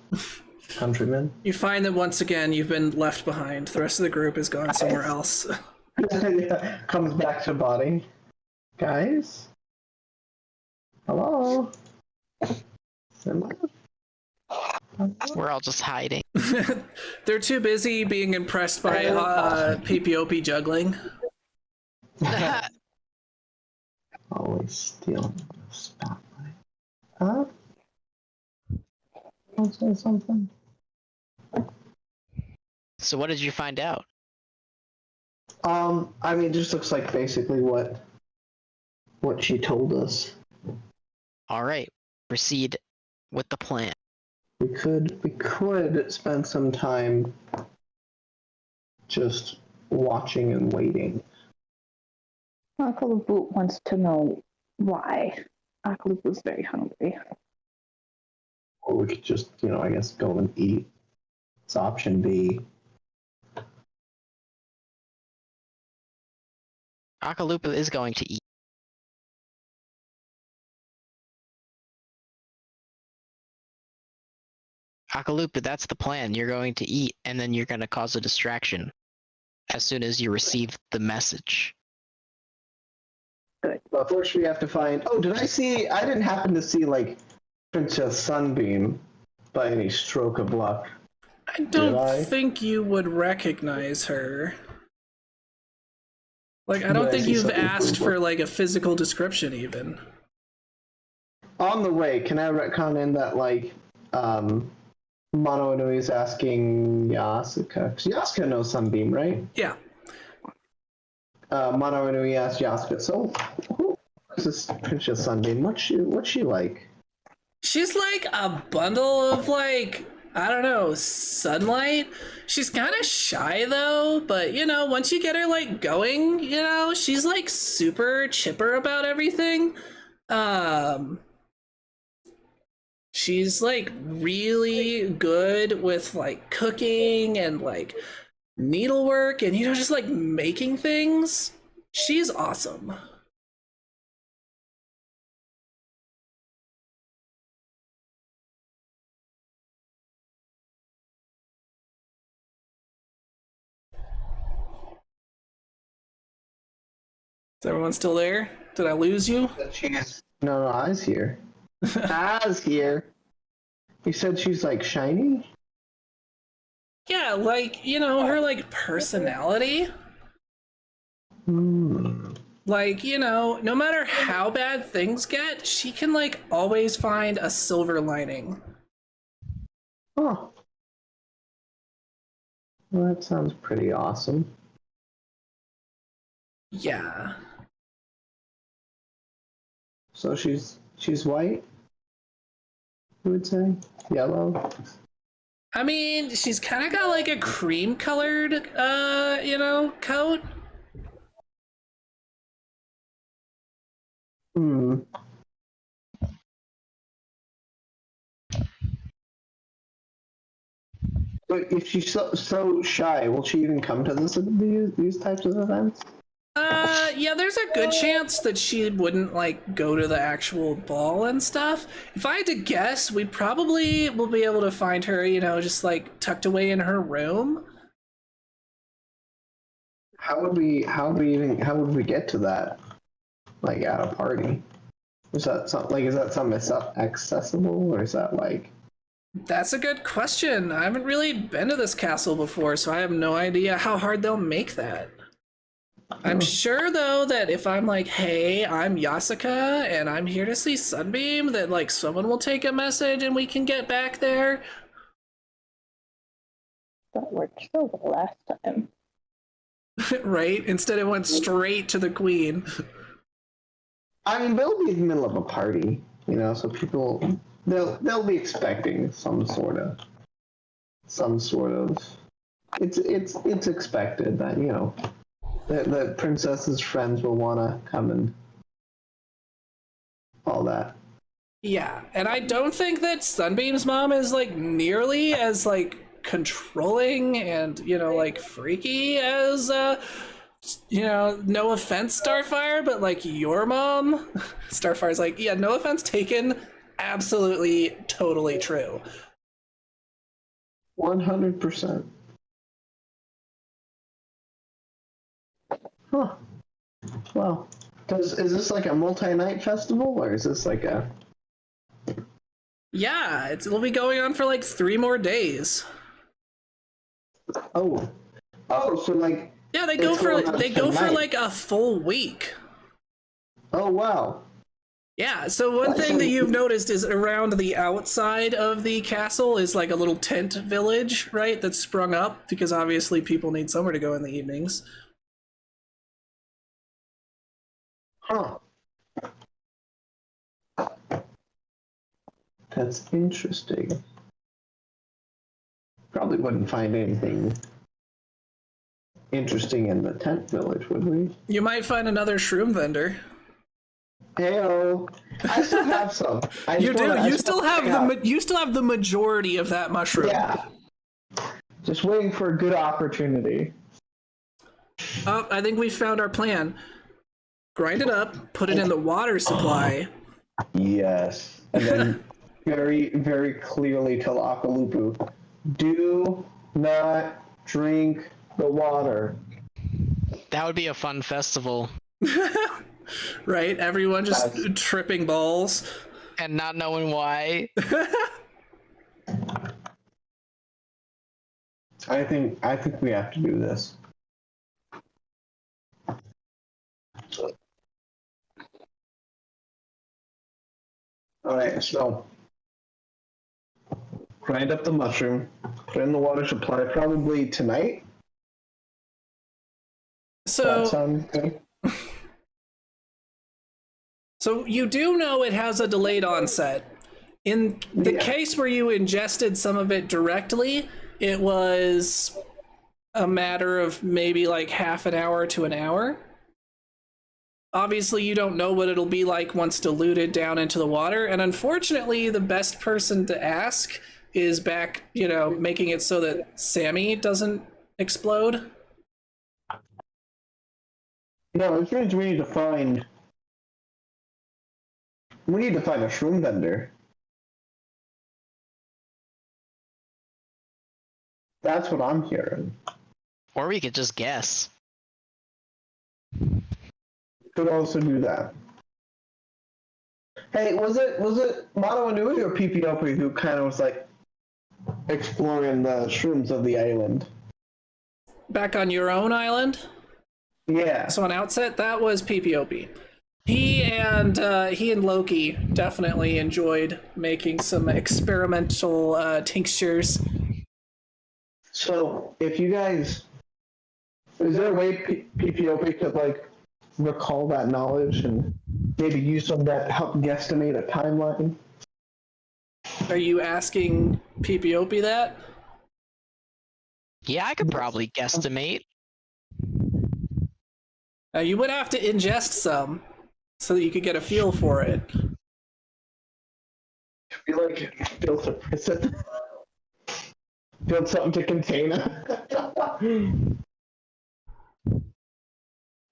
countrymen. You find that once again you've been left behind. The rest of the group has gone somewhere else. Comes back to body. Guys? Hello? We're all just hiding. They're too busy being impressed by PPOP juggling. Always stealing the spotlight. Huh? I'll say something. So what did you find out? I mean, it just looks like basically what she told us. All right, proceed with the plan. We could spend some time just watching and waiting. Uncle Boot wants to know why. Uncle Boot's very hungry. Or we could just, I guess go and eat. It's option B. Akalupa is going to eat. Akalupa, that's the plan. You're going to eat, and then you're going to cause a distraction as soon as you receive the message. Good. But first we have to find... Oh, I didn't happen to see, Princess Sunbeam by any stroke of luck. I don't think you would recognize her. I don't think you've asked for, a physical description, even. On the way, can I retcon in that, Mono Inui is asking Yasuka? Because Yasuka knows Sunbeam, right? Yeah. Mono Inui asked Yasuka, so who is this Princess Sunbeam? What's she like? She's like a bundle of, I don't know, sunlight. She's kind of shy, though, but, once you get her, going, she's, super chipper about everything. She's, really good with, cooking and, needlework and, just, making things. She's awesome. Is everyone still there? Did I lose you? No, I's here. I's here. You said she's, shiny? Yeah, her, personality. Hmm. No matter how bad things get, she can, always find a silver lining. Oh. Well, that sounds pretty awesome. Yeah. So she's white? You would say? Yellow? I mean, she's kind of got, a cream-colored, coat. Hmm. But if she's so shy, will she even come to these types of events? Yeah, there's a good chance that she wouldn't, go to the actual ball and stuff. If I had to guess, we probably will be able to find her, just, tucked away in her room. How would we get to that? At a party? Is that something that's accessible, or is that That's a good question. I haven't really been to this castle before, so I have no idea how hard they'll make that. I'm sure, though, that if I'm hey, I'm Yasuka, and I'm here to see Sunbeam, that, someone will take a message and we can get back there. That worked so well last time. Right? Instead, it went straight to the queen. I mean, they'll be in the middle of a party, so people they'll be expecting some sort of it's expected that the princess's friends will want to come and all that. Yeah, and I don't think that Sunbeam's mom is nearly as controlling and freaky as no offense, Starfire, but your mom. Starfire's yeah, no offense taken, absolutely totally true. 100%. Huh. Well, Is this like a multi-night festival, or is this like a? Yeah, it'll be going on for like 3 more days. Oh, so like. Yeah, they go for tonight. like a full week. Oh wow. Yeah, so one thing that you've noticed is around the outside of the castle is like a little tent village, right? That's sprung up because obviously people need somewhere to go in the evenings. Huh. That's interesting. Probably wouldn't find anything interesting in the tent village, would we? You might find another shroom vendor. Heyo. I still have some. You do. You still have the majority of that mushroom. Yeah. Just waiting for a good opportunity. Oh, I think we found our plan. Grind it up, put it in the water supply. Yes. And then very, very clearly tell Akalupu, do not drink the water. That would be a fun festival. Right? Everyone just tripping balls. And not knowing why. I think we have to do this. Alright, so grind up the mushroom, put it in the water supply probably tonight. That sounds good. So you do know it has a delayed onset. In the case where you ingested some of it directly, it was a matter of maybe like half an hour to an hour. Obviously, you don't know what it'll be like once diluted down into the water, and unfortunately, the best person to ask is back, making it so that Sammy doesn't explode. No, which means we need to find a shroom vendor. That's what I'm hearing. Or we could just guess. Could also do that. Hey, was it Mono Inui or PPOP who kind of was like exploring the shrooms of the island? Back on your own island? Yeah. So on Outset, that was PPOP. He and Loki definitely enjoyed making some experimental tinctures. So, if you guys, is there a way PPOP could like recall that knowledge and maybe use some of that to help guesstimate a timeline? Are you asking PPOP that? Yeah, I could probably guesstimate. You would have to ingest some so that you could get a feel for it. I feel like built a prison. Build something to contain it.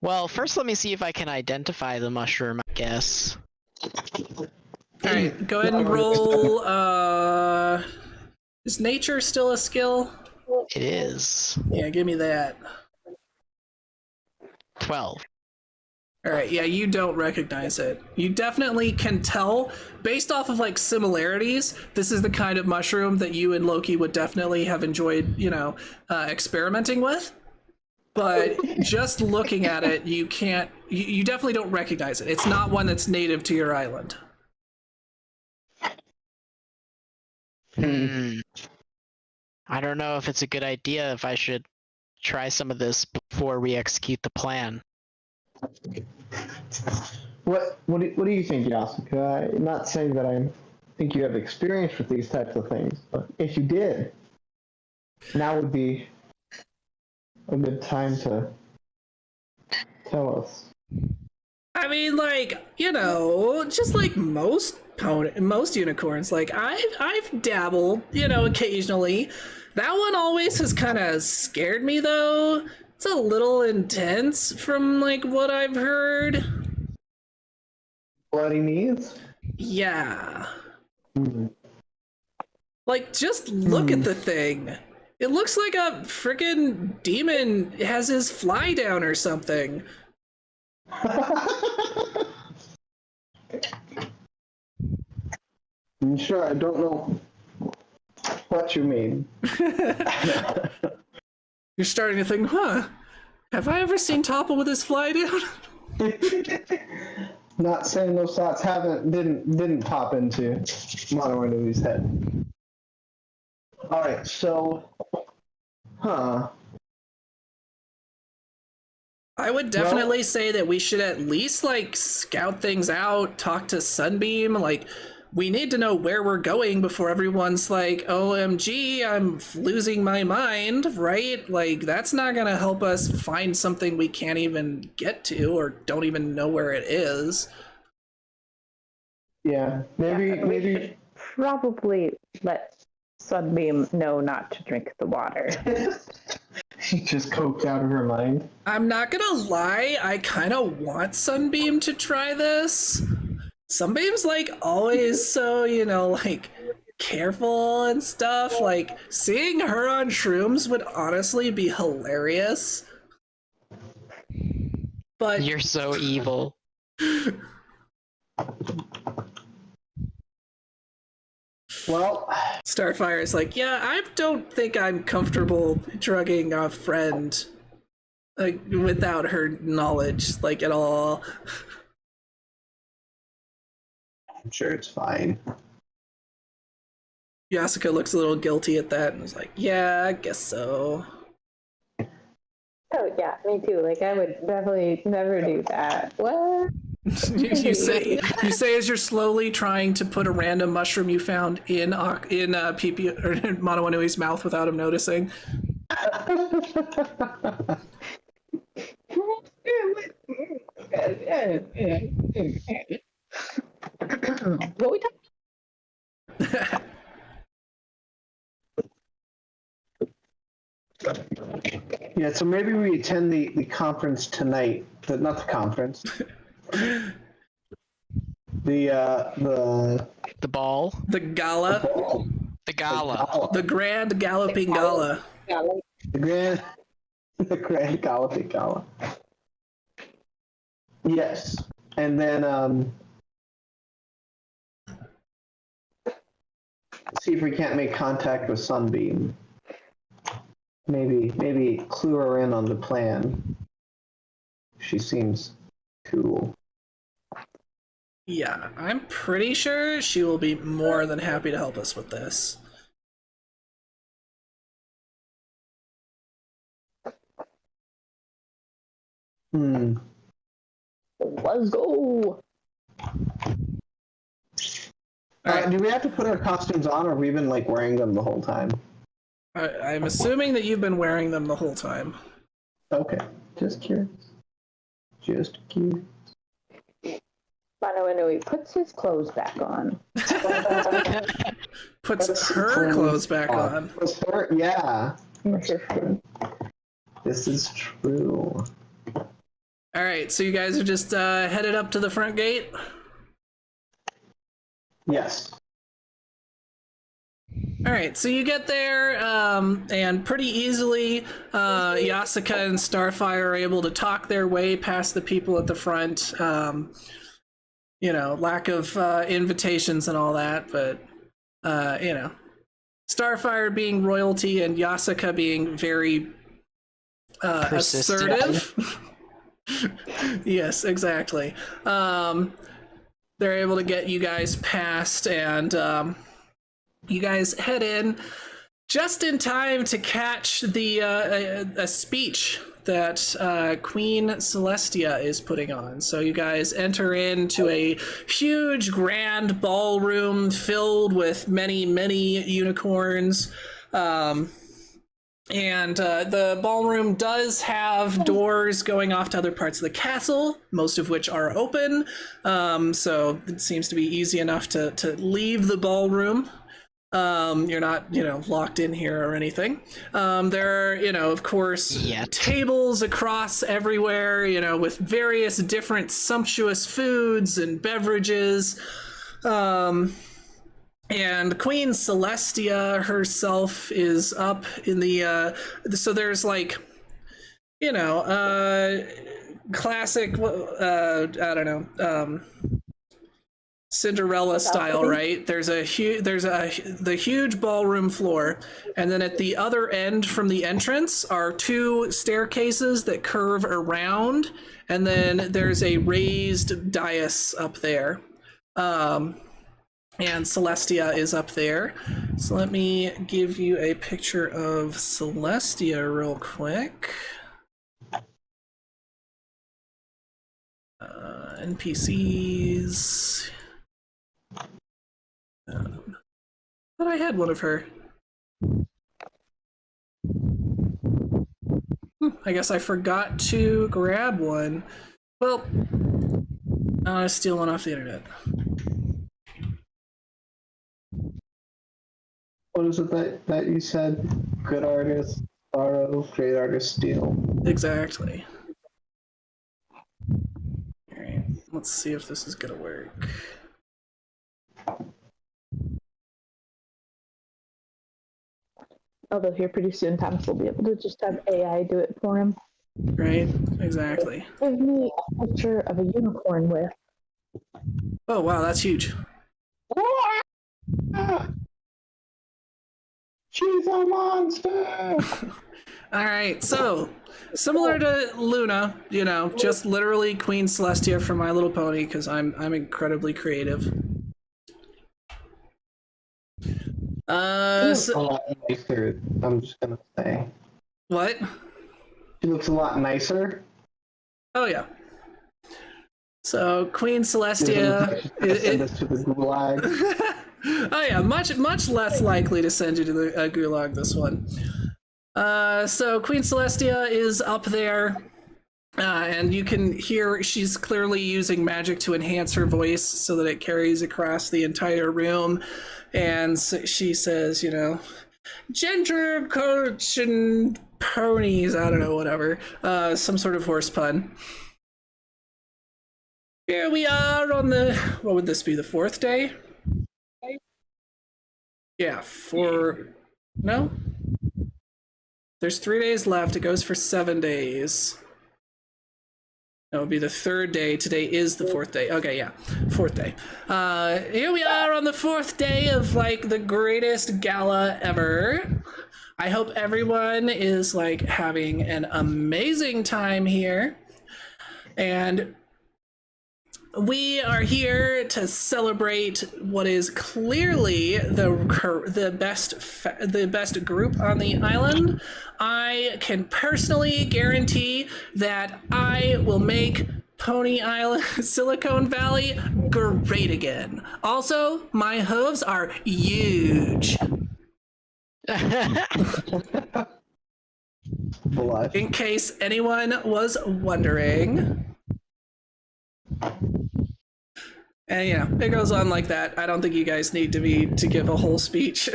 Well, first let me see if I can identify the mushroom, I guess. Alright, go ahead and roll, is nature still a skill? It is. Yeah, give me that. 12. Alright, yeah, you don't recognize it. You definitely can tell, based off of, like, similarities, this is the kind of mushroom that you and Loki would definitely have enjoyed, experimenting with. But just looking at it, you can't, you definitely don't recognize it. It's not one that's native to your island. I don't know if it's a good idea if I should try some of this before we execute the plan. What do you think, Yasuka? I'm not saying that I think you have experience with these types of things, but if you did, now would be a good time to tell us. I mean, just like most unicorns, like I've dabbled, occasionally. That one always has kind of scared me, though. It's a little intense from what I've heard. Bloody knees? Yeah. Just look at the thing. It looks like a freaking demon has his fly down or something. I'm sure I don't know what you mean. You're starting to think, huh? Have I ever seen Topple with his fly down? Not saying those thoughts didn't pop into Mono Inui's head. Alright, so I would definitely say that we should at least like scout things out, talk to Sunbeam, like we need to know where we're going before everyone's like, OMG, I'm losing my mind, right? Like that's not gonna help us find something we can't even get to or don't even know where it is. yeah, maybe Probably let Sunbeam know not to drink the water. she just coked out of her mind. I'm not gonna lie, I kind of want Sunbeam to try this. Sunbeam's like always so, like careful and stuff. Like seeing her on shrooms would honestly be hilarious. But You're so evil. Well, Starfire's like, yeah, I don't think I'm comfortable drugging a friend like without her knowledge, like at all. I'm sure it's fine. Yasuka looks a little guilty at that and is like, yeah, I guess so. Oh yeah, me too. Like I would definitely never do that. What? you say as you're slowly trying to put a random mushroom you found in PP or in Mono Inui's mouth without him noticing. What we talking? Yeah, so maybe we attend the conference tonight. Not the conference. The ball. The gala. The gala. The grand galloping gala. The grand galloping gala. Yes. And then see if we can't make contact with Sunbeam. Maybe clue her in on the plan. She seems cool. Yeah, I'm pretty sure she will be more than happy to help us with this. Let's go. Alright. Do we have to put our costumes on, or have we been like wearing them the whole time? I'm assuming that you've been wearing them the whole time. Okay, just curious. Just curious. Mono Inui puts his clothes back on. Puts her clothes back on. Puts her, yeah. This is true. Alright, so you guys are just headed up to the front gate? Yes. Alright, so you get there, and pretty easily, Yasuka and Starfire are able to talk their way past the people at the front. Lack of invitations and all that, but, Starfire being royalty and Yasuka being very assertive. Yes, exactly. They're able to get you guys past, and you guys head in just in time to catch the a speech that Queen Celestia is putting on. So you guys enter into a huge grand ballroom filled with many, many unicorns. And the ballroom does have doors going off to other parts of the castle, most of which are open. So it seems to be easy enough to leave the ballroom. You're not, locked in here or anything. There are, of course, tables across everywhere, with various different sumptuous foods and beverages. And Queen Celestia herself is up in the, so there's like, classic, I don't know, Cinderella style, right? There's the huge ballroom floor, and then at the other end from the entrance are two staircases that curve around, and then there's a raised dais up there. And Celestia is up there. So let me give you a picture of Celestia real quick. NPCs. Thought I had one of her. I guess I forgot to grab one. Well, I'm gonna steal one off the internet. What is it that you said? Good artists borrow, great artists steal. Exactly. Alright, let's see if this is gonna work. Although here pretty soon Thomas will be able to just have AI do it for him. Right, exactly. Give me a picture of a unicorn with. Oh wow, that's huge. She's a monster! Alright, so similar to Luna, you know, just literally Queen Celestia from My Little Pony, because I'm incredibly creative. A lot nicer, I'm just gonna say. What? She looks a lot nicer. Oh yeah. So Queen Celestia Send us to the gulag. oh yeah, much less likely to send you to the gulag this one. So Queen Celestia is up there, and you can hear she's clearly using magic to enhance her voice so that it carries across the entire room. And so she says, you know, gender coach and ponies, I don't know, whatever, some sort of horse pun. Here we are on the, what would this be, the fourth day? Yeah, no? There's 3 days left, it goes for 7 days. That would be the third day. Today is the fourth day. Okay, yeah, fourth day. Here we are on the fourth day of like the greatest gala ever. I hope everyone is like having an amazing time here. And we are here to celebrate what is clearly the best group on the island. I can personally guarantee that I will make Pony Island, Silicon Valley great again. Also, my hooves are huge. In case anyone was wondering. And you know, it goes on like that. I don't think you guys need to give a whole speech.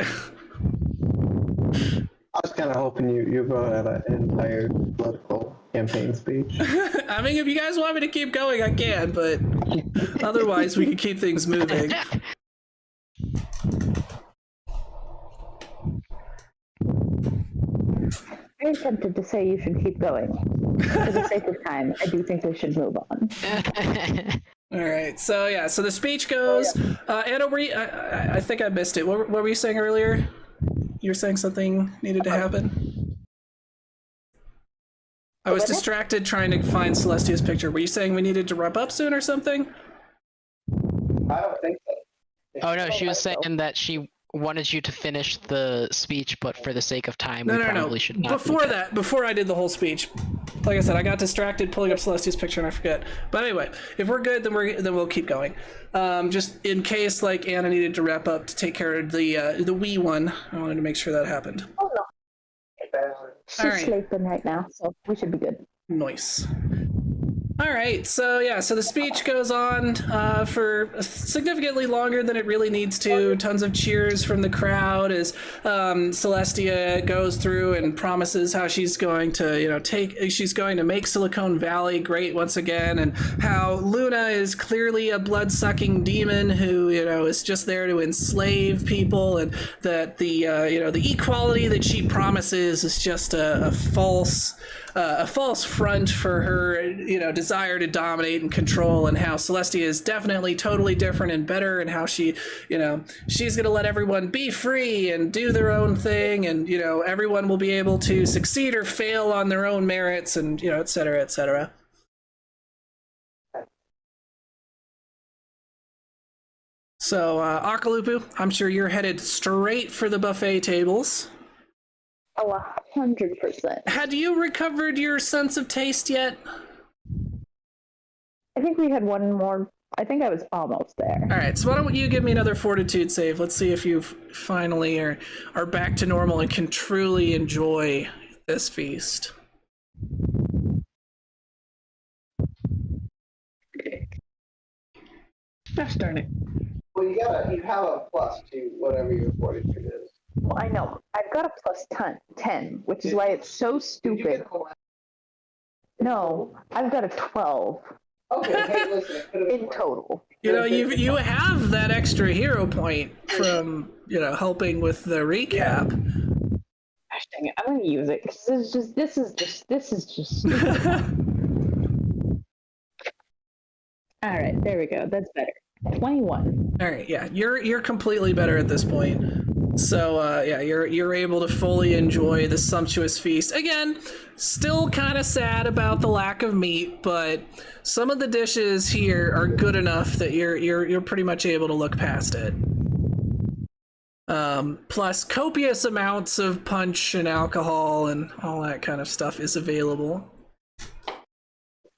I was kind of hoping you wrote out an entire political campaign speech. I mean, if you guys want me to keep going, I can, but otherwise we can keep things moving. I'm tempted to say you should keep going. For the sake of time, I do think we should move on. All right, so yeah, so the speech goes. Anna, I think I missed it. What were you saying earlier? You were saying something needed to happen? I was distracted trying to find Celestia's picture. Were you saying we needed to wrap up soon or something? I don't think so. Oh no, she was saying that she wanted you to finish the speech, but for the sake of time, we probably should not. Before I did the whole speech, like I said, I got distracted pulling up Celestia's picture and I forget. But anyway, if we're good, then we'll keep going. Just in case, like Anna needed to wrap up to take care of the wee one, I wanted to make sure that happened. Oh no. She's sleeping right now, so we should be good. Nice. All right, so the speech goes on for significantly longer than it really needs to. Tons of cheers from the crowd as Celestia goes through and promises how she's going to, she's going to make Silicon Valley great once again, and how Luna is clearly a blood-sucking demon who, is just there to enslave people, and that the equality that she promises is just a false front for her, desire to dominate and control, and how Celestia is definitely totally different and better, and how she, she's going to let everyone be free and do their own thing, and, everyone will be able to succeed or fail on their own merits, and, et cetera, et cetera. So, Akalupu, I'm sure you're headed straight for the buffet tables. Oh, 100%. Had you recovered your sense of taste yet? I think we had one more. I think I was almost there. All right, so why don't you give me another fortitude save? Let's see if you finally are back to normal and can truly enjoy this feast. Gosh darn it. Well, you have a plus to whatever your fortitude is. Well, I know. I've got a plus 10, which is why it's so stupid. No, I've got a 12. Okay, hey, listen. It could've been In total. You have that extra hero point from, helping with the recap. Gosh dang it, I'm gonna use it because this is just stupid. All right, there we go. That's better. 21. All right, yeah, you're completely better at this point. So you're able to fully enjoy the sumptuous feast. Again, still kind of sad about the lack of meat, but some of the dishes here are good enough that you're pretty much able to look past it. Plus, copious amounts of punch and alcohol and all that kind of stuff is available.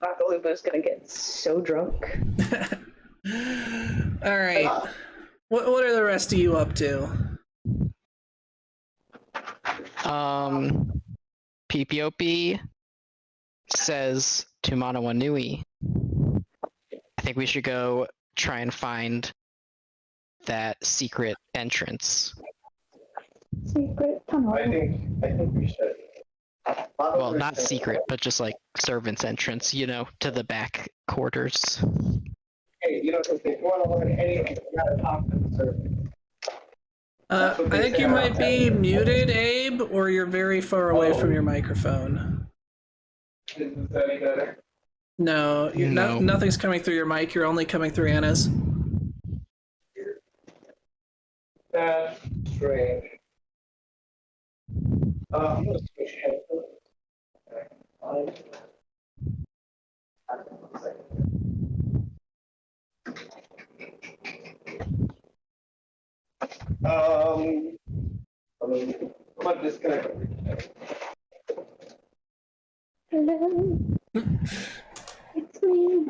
Akaluba's gonna get so drunk. All right, what are the rest of you up to? PPOP says to Manawa Nui, I think we should go try and find that secret entrance. Secret tunnel. I think we should. Well, not secret, but just like servant's entrance, to the back quarters. Hey, if you want to learn anything, you gotta talk to the servant. I think you might be muted, Abe, or you're very far away from your microphone. Isn't that any better? No, nothing's coming through your mic. You're only coming through Anna's. That's strange. I'm gonna switch headphones. I'm disconnect. Hello. It's me.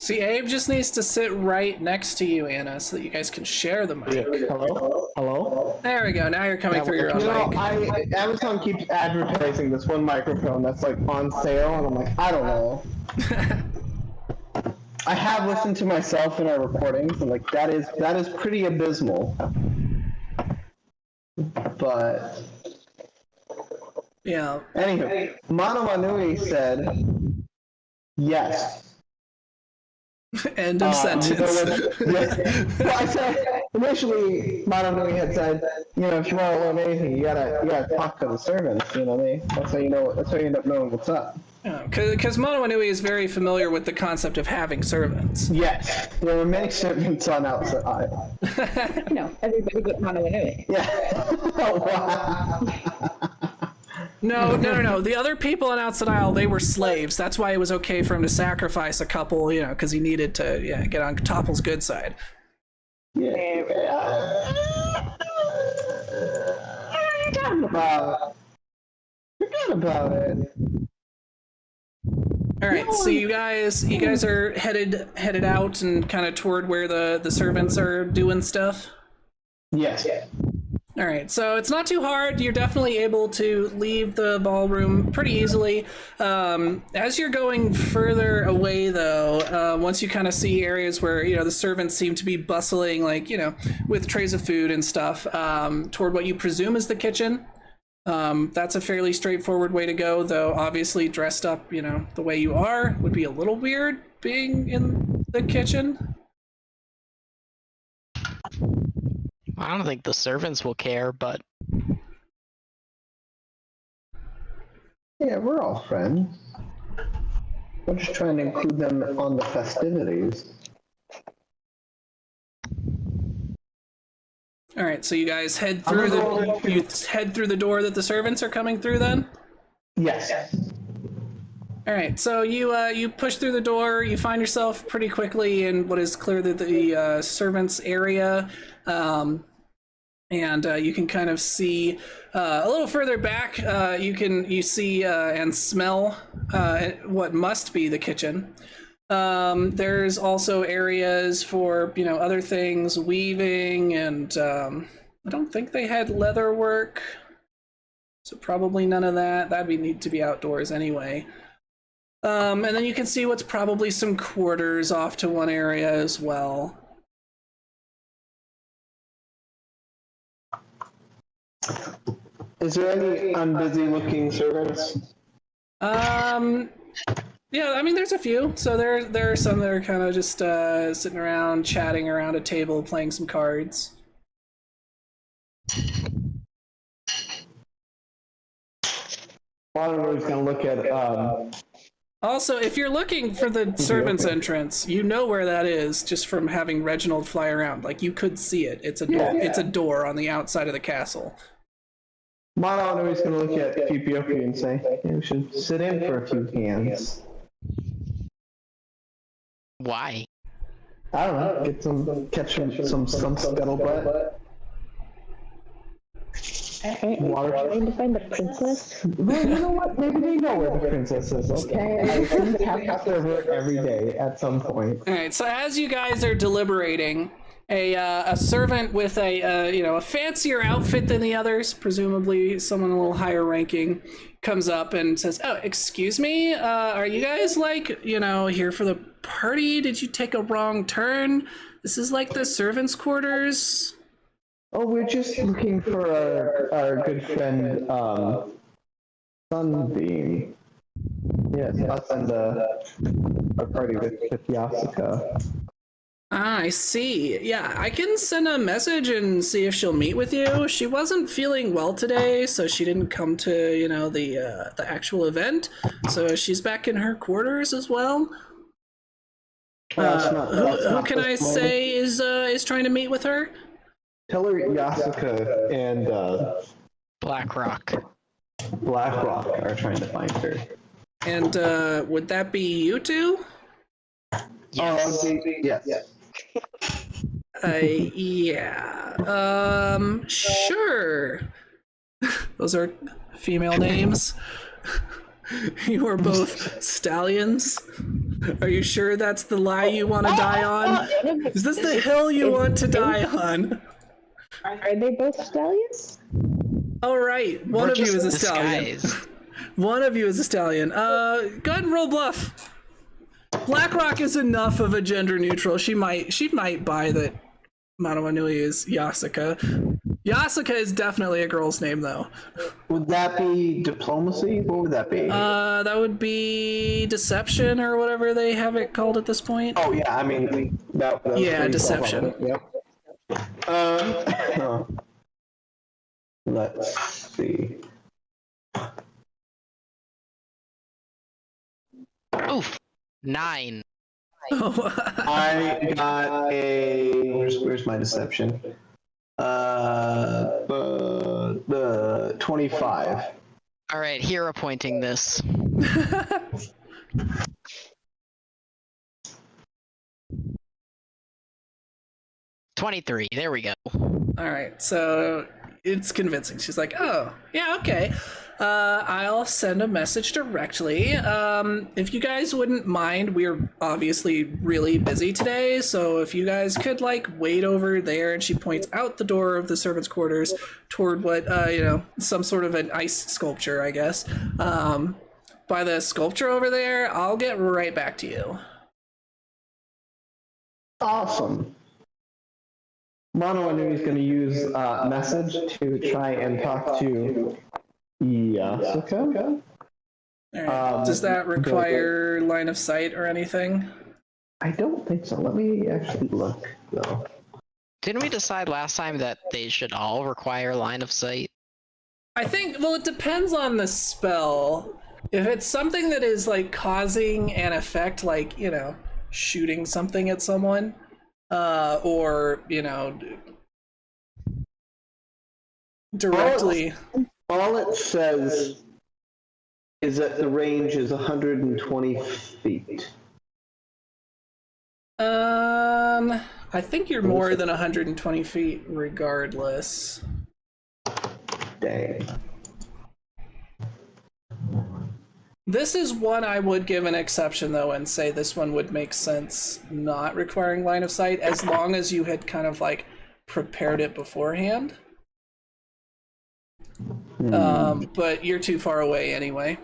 See, Abe just needs to sit right next to you, Anna, so that you guys can share the mic. Hello? There we go. Now you're coming through your own mic. Amazon keeps advertising this one microphone that's like on sale, and I'm like, I don't know. I have listened to myself in our recordings, and like that is pretty abysmal. But Yeah. anywho, Manawanui said yes. End of sentence. Well, I said initially, Manawanui had said, if you want to learn anything, you gotta talk to the servants. That's how you know. That's how you end up knowing what's up. Because Manawanui is very familiar with the concept of having servants. Yes, there were many servants on outside. Everybody but Manawanui. Yeah. Wow. No. The other people on Outside Isle, they were slaves. That's why it was okay for him to sacrifice a couple, because he needed to, get on Topple's good side. Yeah. Forget about it. All right, so you guys are headed out and kind of toward where the servants are doing stuff. Yes. All All right, so it's not too hard. You're definitely able to leave the ballroom pretty easily. As you're going further away, though, once you kind of see areas where the servants seem to be bustling, like with trays of food and stuff, toward what you presume is the kitchen. That's a fairly straightforward way to go, though. Obviously, dressed up, the way you are would be a little weird being in the kitchen. I don't think the servants will care, but Yeah, we're all friends. We're just trying to include them on the festivities. All right, so you guys head through the door that the servants are coming through. Then. Yes. All right, so you push through the door. You find yourself pretty quickly in what is clearly the servants' area, and you can kind of see a little further back. You see and smell what must be the kitchen. There's also areas for other things, weaving, and I don't think they had leather work, so probably none of that. That'd need to be outdoors anyway. And then you can see what's probably some quarters off to one area as well. Is there any unbusy looking servants? Yeah, I mean, there's a few. So there are some that are kind of just sitting around, chatting around a table, playing some cards. Oliver's gonna look at. Also, if you're looking for the servants' entrance, you know where that is just from having Reginald fly around. Like, you could see it. It's a door. It's a door on the outside of the castle. Mono is going to look at Ethiopia and say, hey, we should sit in for a few hands. why? I don't know, get some, catch some scuttlebutt. Water trying to find the princess. Well, you know what? Maybe they know where the princess is. Okay, I think they have to serve her every day at some point. All right. So as you guys are deliberating, a servant with a fancier outfit than the others, presumably someone a little higher ranking, comes up and says, "Oh, excuse me, are you guys here for the party? Did you take a wrong turn? This is like the servants' quarters." Oh, we're just looking for our good friend, Sunbeam. Yes, us and our party with Yasuka. Ah, I see. Yeah, I can send a message and see if she'll meet with you. She wasn't feeling well today, so she didn't come to, the actual event. So she's back in her quarters as well. Who can I say is trying to meet with her? Tell her Yasuka and Blackrock are trying to find her. And would that be you two? Yes. Yes. Yeah. Sure. Those are female names. You are both stallions. Are you sure that's the lie you want to die on? Is this the hill you want to die on? Are they both stallions? All right. One of you is a stallion. One of you is a stallion. Go ahead and roll bluff. Blackrock is enough of a gender neutral. She might buy that Manawanui is Yasuka. Yasuka is definitely a girl's name, though. Would that be diplomacy? What would that be? That would be deception or whatever they have it called at this point. Oh yeah, I mean that yeah, deception. Yep. Let's see. Oof. 9. I got a. Where's my deception? 25. All right, hero pointing this. 23. There we go. All right, so it's convincing. She's like, "Oh, yeah, okay. I'll send a message directly. If you guys wouldn't mind, we're obviously really busy today, so if you guys could, like, wait over there, and she points out the door of the servants' quarters toward what, some sort of an ice sculpture, I guess. By the sculpture over there, I'll get right back to you. Awesome. Mono Anui's going to use message to try and talk to Yasuka. All right. Does that require line of sight or anything? I don't think so. Let me actually look, though. Didn't we decide last time that they should all require line of sight? I think, well, it depends on the spell. If it's something that is, like, causing an effect, like, shooting something at someone, or, directly. All it says is that the range is 120 feet. I think you're more than 120 feet regardless. Dang. This is one I would give an exception, though, and say this one would make sense not requiring line of sight, as long as you had kind of, like, prepared it beforehand. But you're too far away anyway.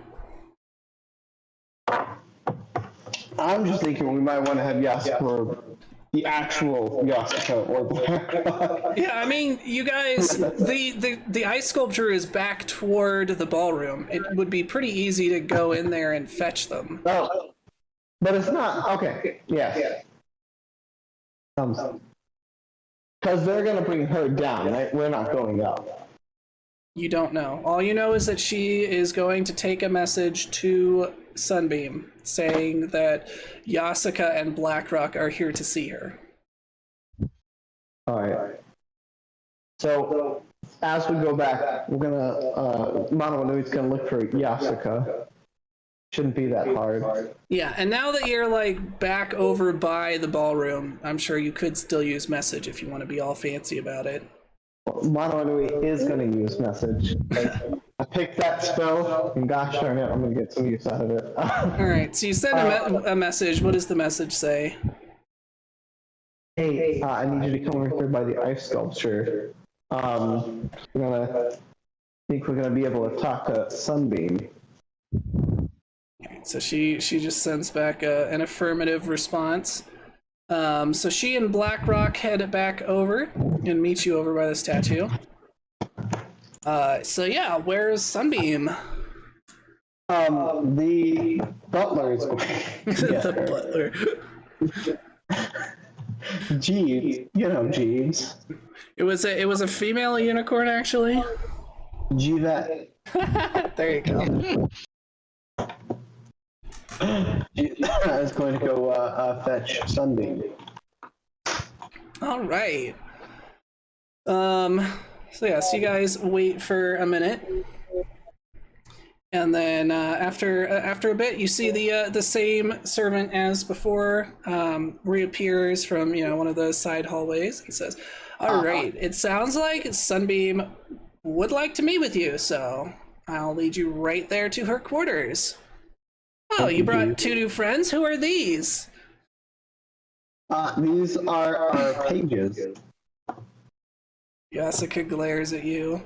I'm just thinking we might want to have Yasuka, or the actual Yasuka, or Black. Yeah, I mean, you guys, the ice sculpture is back toward the ballroom. It would be pretty easy to go in there and fetch them. Oh, but it's not. Okay, yes. Because they're going to bring her down, right? We're not going up. You don't know. All you know is that she is going to take a message to Sunbeam saying that Yasuka and Blackrock are here to see her. All right. So, as we go back, we're gonna Mono Anui's gonna look for Yasuka. Shouldn't be that hard. Yeah, and now that you're, like, back over by the ballroom, I'm sure you could still use message if you want to be all fancy about it. Mono Anui is gonna use message. I picked that spell, and gosh darn it, I'm gonna get some use out of it. Alright, so you send a message. What does the message say? Hey, I need you to come over here by the ice sculpture. We're gonna be able to talk to Sunbeam. So she just sends back an affirmative response. So she and Blackrock head back over and meet you over by the statue. So yeah, where's Sunbeam? The butler is going The butler. Jeeves, Jeeves. It was a female unicorn, actually. Jeevette. There you go. I was going to go fetch Sunbeam. All right. So yeah, so you guys wait for a minute, and then after a bit, you see the same servant as before reappears from one of the side hallways and says, "All right, it sounds like Sunbeam would like to meet with you, so I'll lead you right there to her quarters." Oh, you brought two new friends? Who are these? These are our pages. Yasuka glares at you.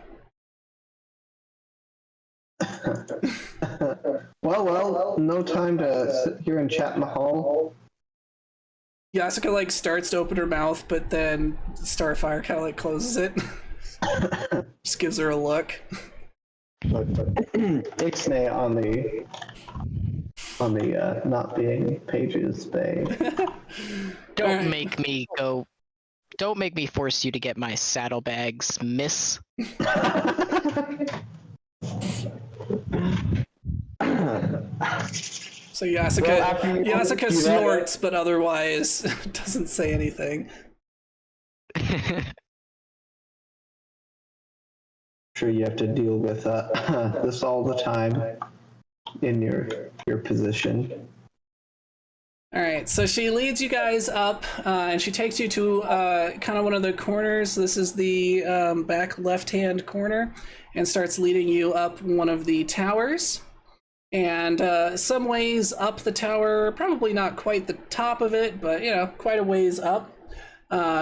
Well, no time to sit here and chat in the hall. Yasuka starts to open her mouth, but then Starfire kind of closes it. Just gives her a look. Ixnay on the not being pages bay. Don't make me force you to get my saddlebags, miss. So Yasuka snorts, but otherwise doesn't say anything. Sure, you have to deal with this all the time in your position. All right, so she leads you guys up, and she takes you to kind of one of the corners. This is the back left-hand corner, and starts leading you up one of the towers. And some ways up the tower, probably not quite the top of it, but, quite a ways up,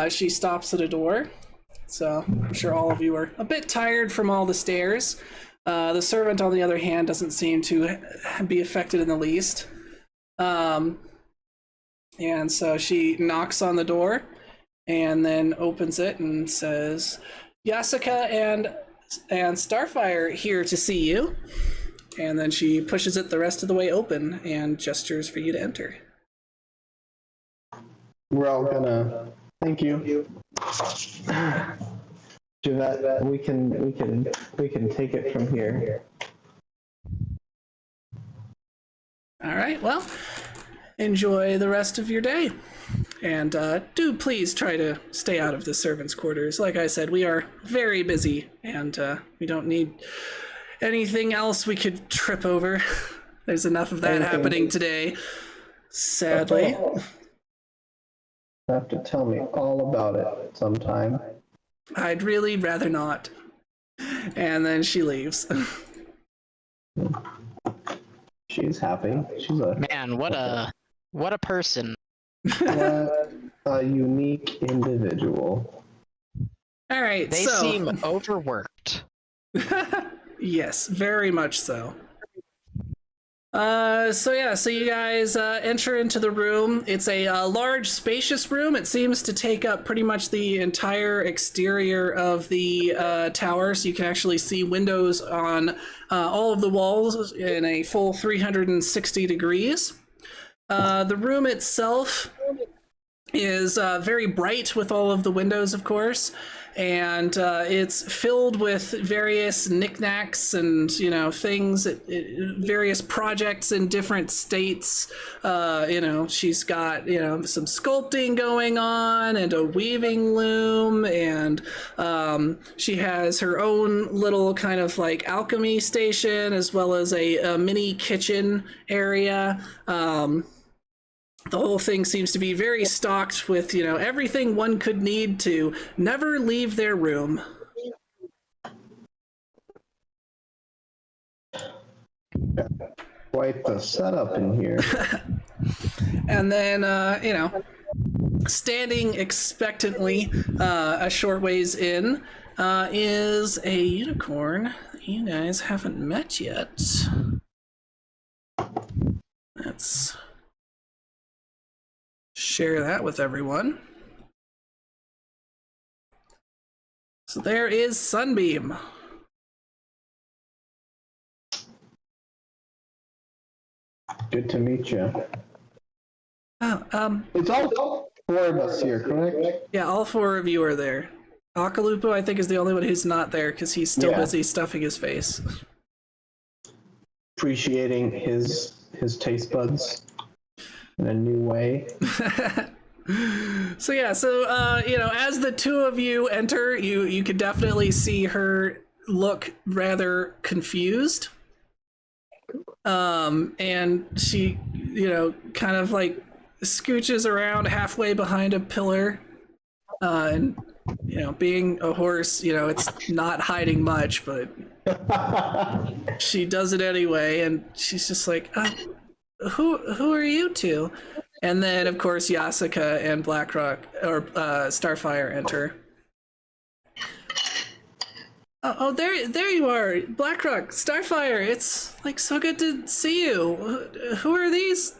she stops at a door. So I'm sure all of you are a bit tired from all the stairs. The servant, on the other hand, doesn't seem to be affected in the least. And so she knocks on the door and then opens it and says, Yasuka and Starfire here to see you. And then she pushes it the rest of the way open and gestures for you to enter. We're all gonna thank you. Javette, we can take it from here. All right, well, enjoy the rest of your day. And do please try to stay out of the servants' quarters. Like I said, we are very busy, and we don't need anything else we could trip over. There's enough of that happening today, sadly. You have to tell me all about it sometime. I'd really rather not. And then she leaves. She's happy. She's a Man, what a person. a unique individual. All right, They so seem overworked. yes, very much so. So you guys enter into the room. It's a large, spacious room. It seems to take up pretty much the entire exterior of the tower, so you can actually see windows on all of the walls in a full 360 degrees. The room itself is very bright with all of the windows, of course, and it's filled with various knickknacks and things, various projects in different states. She's got some sculpting going on and a weaving loom, and she has her own little kind of like alchemy station as well as a mini kitchen area. The whole thing seems to be very stocked with, everything one could need to never leave their room. Quite the setup in here. And then, standing expectantly a short ways in is a unicorn you guys haven't met yet. Let's share that with everyone. So there is Sunbeam. Good to meet you. Oh, It's all four of us here, correct? yeah, all four of you are there. Akalupo, I think, is the only one who's not there because he's still busy stuffing his face. Appreciating his taste buds in a new way. So as the two of you enter, you could definitely see her look rather confused. And she, kind of like scooches around halfway behind a pillar. And, being a horse, it's not hiding much, but she does it anyway. And she's just like, who are you two? And then, of course, Yasuka and Blackrock or Starfire enter. Oh, there you are, Blackrock, Starfire. It's like so good to see you. Who are these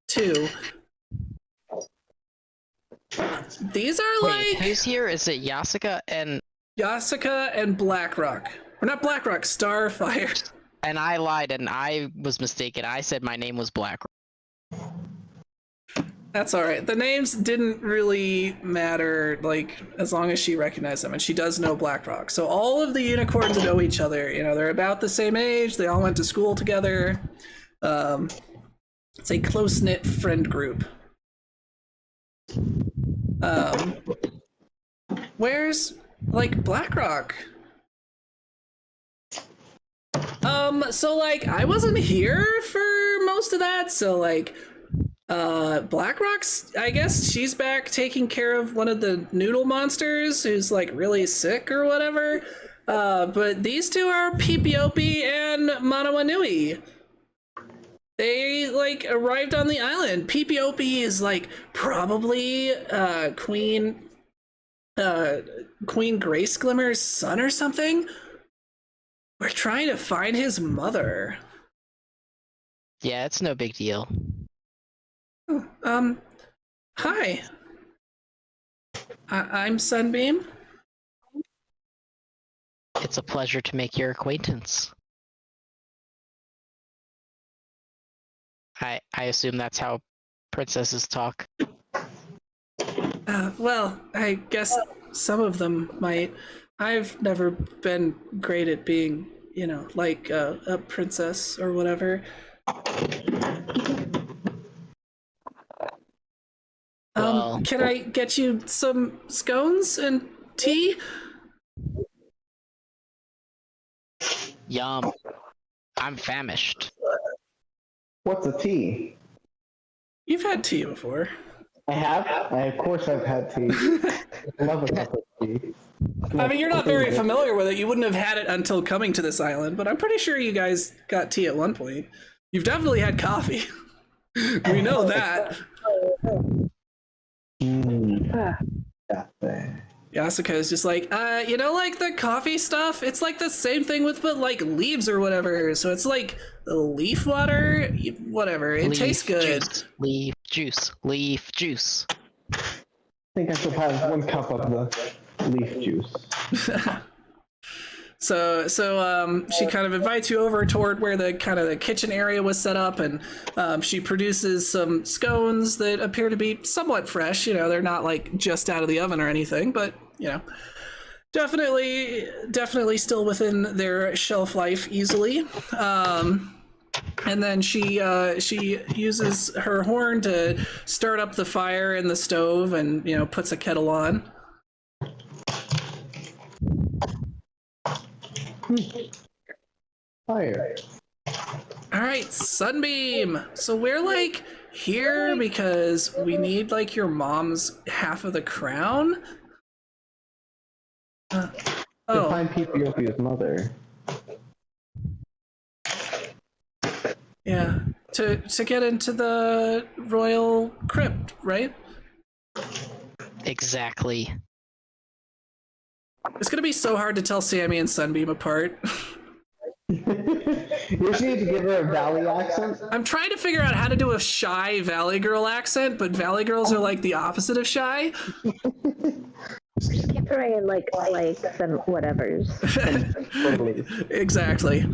two? These are Wait, who's here? Is it Yasuka and Blackrock, or not Blackrock, Starfire. And I lied and I was mistaken. I said my name was Blackrock. That's all right. The names didn't really matter, as long as she recognized them, and she does know Blackrock. So all of the unicorns know each other. They're about the same age. They all went to school together. It's a close-knit friend group. Where's Blackrock? So I wasn't here for most of that. So Blackrock's, I guess she's back taking care of one of the noodle monsters who's like really sick or whatever. But these two are Pipiopi and Manawanui. They like arrived on the island. Pipiopi is like probably Queen Grace Glimmer's son or something. We're trying to find his mother. Yeah, it's no big deal. Hi. I'm Sunbeam. It's a pleasure to make your acquaintance. I assume that's how princesses talk. Well, I guess some of them might. I've never been great at being, like a princess or whatever. Well, Can I get you some scones and tea? yum. I'm famished. What's a tea? You've had tea before. I have. Of course, I've had tea. I love a cup of tea. I mean, you're not very familiar with it. You wouldn't have had it until coming to this island, but I'm pretty sure you guys got tea at one point. You've definitely had coffee. We know that. Yasuka is just like, like the coffee stuff? It's like the same thing with, but like leaves or whatever. So it's like leaf water, whatever. It tastes good. Leaf juice. I think I should have 1 cup of the leaf juice. So she kind of invites you over toward where the kitchen area was set up, and she produces some scones that appear to be somewhat fresh. They're not like just out of the oven or anything, but definitely still within their shelf life easily. And then she uses her horn to start up the fire in the stove, and puts a kettle on. Fire. All right, Sunbeam. So we're like here because we need like your mom's half of the crown. To find Pipiopi's mother. Yeah, to get into the royal crypt, right? Exactly. It's gonna be so hard to tell Sammy and Sunbeam apart. You just need to give her a valley accent. I'm trying to figure out how to do a shy Valley Girl accent, but Valley Girls are like the opposite of shy. Just keep throwing like likes and whatevers. Exactly.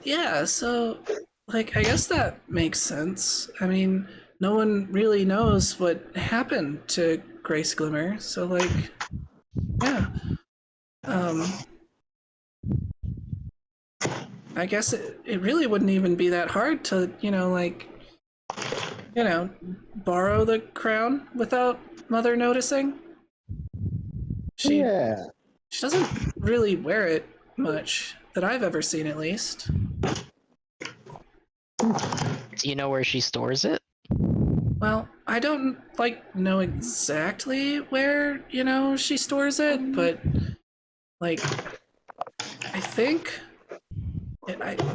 Yeah, so like I guess that makes sense. I mean, no one really knows what happened to Grace Glimmer, so like yeah. I guess it really wouldn't even be that hard to, borrow the crown without Mother noticing. She doesn't really wear it much, that I've ever seen at least. Do you know where she stores it? Well, I don't know exactly where, she stores it, but like I think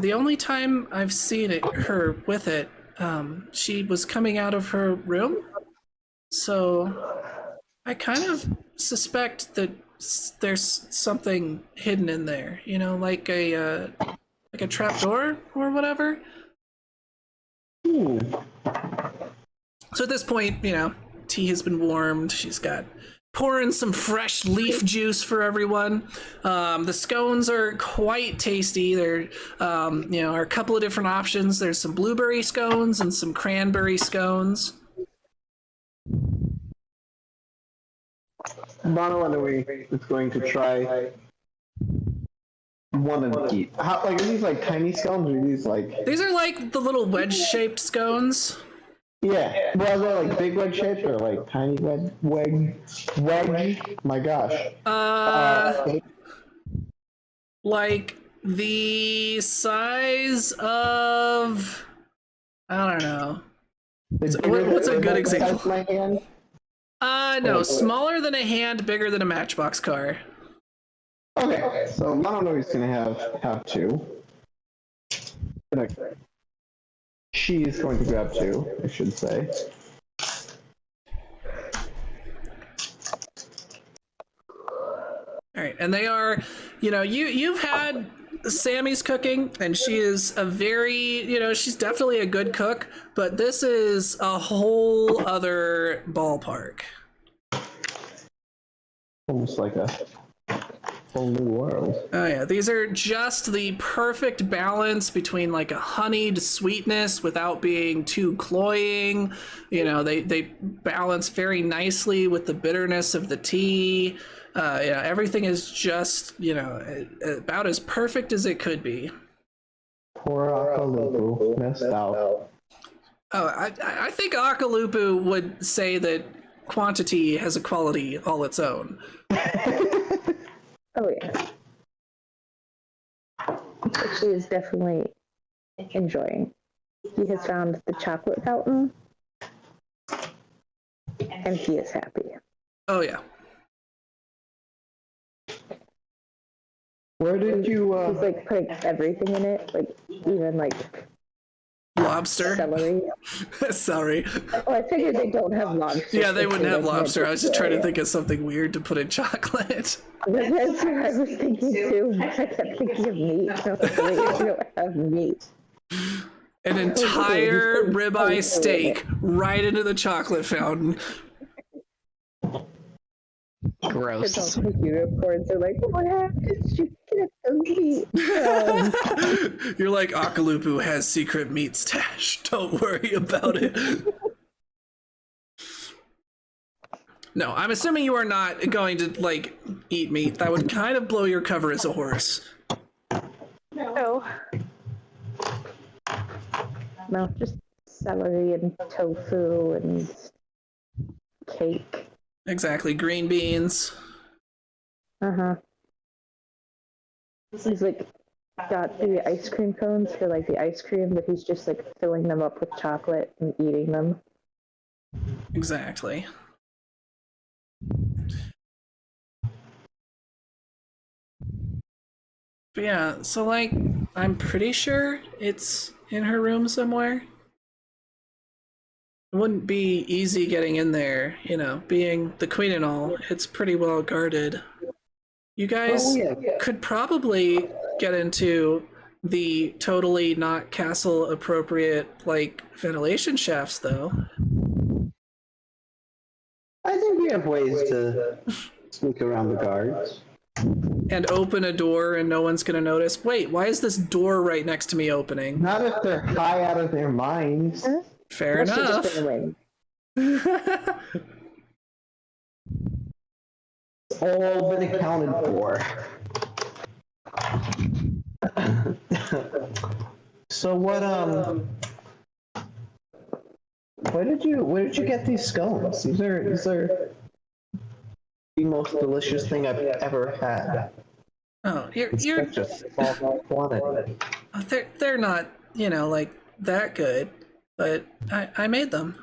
the only time I've seen her with it, she was coming out of her room. So I kind of suspect that there's something hidden in there, like a trapdoor or whatever. So at this point, tea has been warmed. She's got pouring some fresh leaf juice for everyone. The scones are quite tasty. There, are a couple of different options. There's some blueberry scones and some cranberry scones. Monoanui is going to try one of each. Are these like tiny scones, or are these like? These are like the little wedge-shaped scones. Yeah. Well, are they like big wedge shaped or like tiny wedge? My gosh. Like the size of I don't know. Bigger What's a than good the size example? of my hand? No, smaller than a hand, bigger than a Matchbox car. Okay, so I don't know who's gonna have two. She's going to grab two, I should say. All right, and they are, you've had Sammy's cooking, and she is a very, she's definitely a good cook, but this is a whole other ballpark. Almost like a whole new world. Oh yeah, these are just the perfect balance between like a honeyed sweetness without being too cloying. They balance very nicely with the bitterness of the tea. Everything is just, about as perfect as it could be. Poor Akalupu missed out. Oh, I think Akalupu would say that quantity has a quality all its own. Oh yeah. But she is definitely enjoying. He has found the chocolate fountain, and he is happy. Oh yeah. Where did you, He's like putting everything in it, like even like Lobster. celery. Sorry. Oh, I figured they don't have lobster. Yeah, they wouldn't have lobster. I was just trying to think. think of something weird to put in chocolate. That's what I was thinking too. I kept thinking of meat. I was like, wait, you don't have meat. An entire ribeye steak right into the chocolate fountain. Gross. It's all unicorns are like, what happened? Did you get the meat? You're like, Akalupu has secret meat stash. Don't worry about it. No, I'm assuming you are not going to, like, eat meat. That would kind of blow your cover as a horse. No. No, just celery and tofu and cake. Exactly, green beans. Uh-huh. He's like got the ice cream cones for like the ice cream, but he's just like filling them up with chocolate and eating them. Exactly. But yeah, so like, I'm pretty sure it's in her room somewhere. It wouldn't be easy getting in there, being the queen and all. It's pretty well guarded. You guys could probably get into the totally not castle appropriate, like, ventilation shafts, though. I think we have ways to sneak around the guards. And open a door and no one's gonna notice. Wait, why is this door right next to me opening? Not if they're high out of their minds. Fair Unless you're enough. just gonna win. All been accounted for. So where did you get these scones? These are the most delicious thing I've ever had. Oh, you're It's just small quantity. they're not, like, that good, but I made them.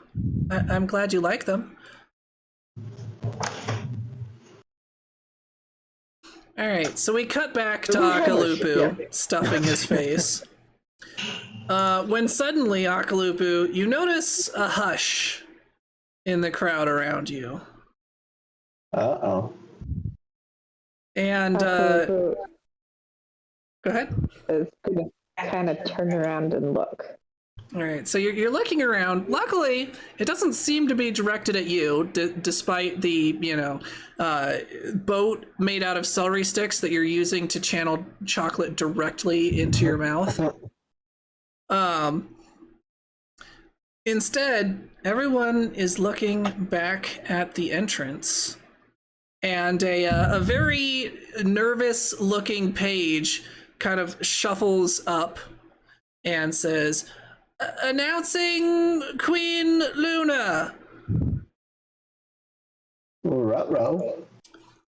I'm glad you like them. All right, so we cut back to Akalupu stuffing his face. When suddenly, Akalupu, you notice a hush in the crowd around you. Uh-oh. And, Akalupu go ahead. is gonna kind of turn around and look. All right, so you're looking around. Luckily, it doesn't seem to be directed at you, despite the, boat made out of celery sticks that you're using to channel chocolate directly into your mouth. Instead, everyone is looking back at the entrance, and a very nervous-looking page kind of shuffles up and says, "Announcing Queen Luna." Ruh-roh.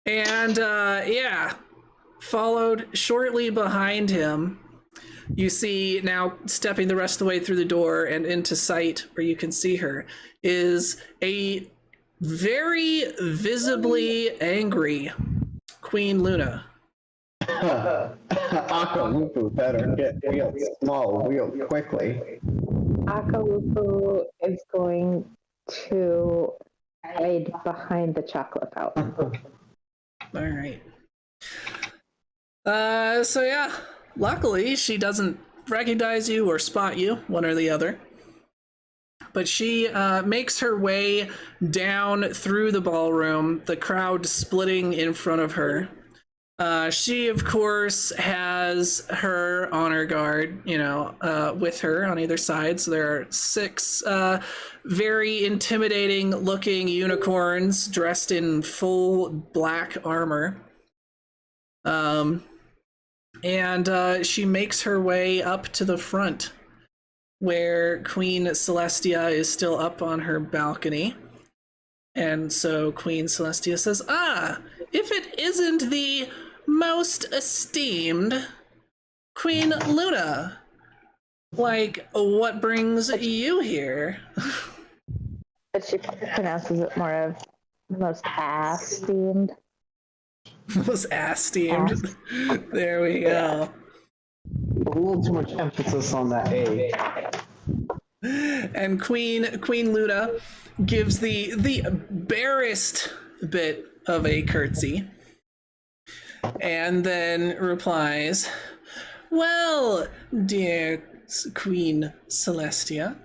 And followed shortly behind him, you see now stepping the rest of the way through the door and into sight where you can see her is a very visibly angry Queen Luna. Akalupu better get real small real quickly. Akalupu is going to hide behind the chocolate fountain. All right. So yeah, luckily she doesn't recognize you or spot you, one or the other. But she makes her way down through the ballroom, the crowd splitting in front of her. She, of course, has her honor guard, with her on either side. So there are 6 very intimidating looking unicorns dressed in full black armor. And she makes her way up to the front where Queen Celestia is still up on her balcony. And so Queen Celestia says, if it isn't the most esteemed Queen Luna, what brings you here? But she pronounces it more of most esteemed. Most esteemed. There we go. A little too much emphasis on that A. And Queen Luna gives the barest bit of a curtsy, and then replies, "Well, dear Queen Celestia,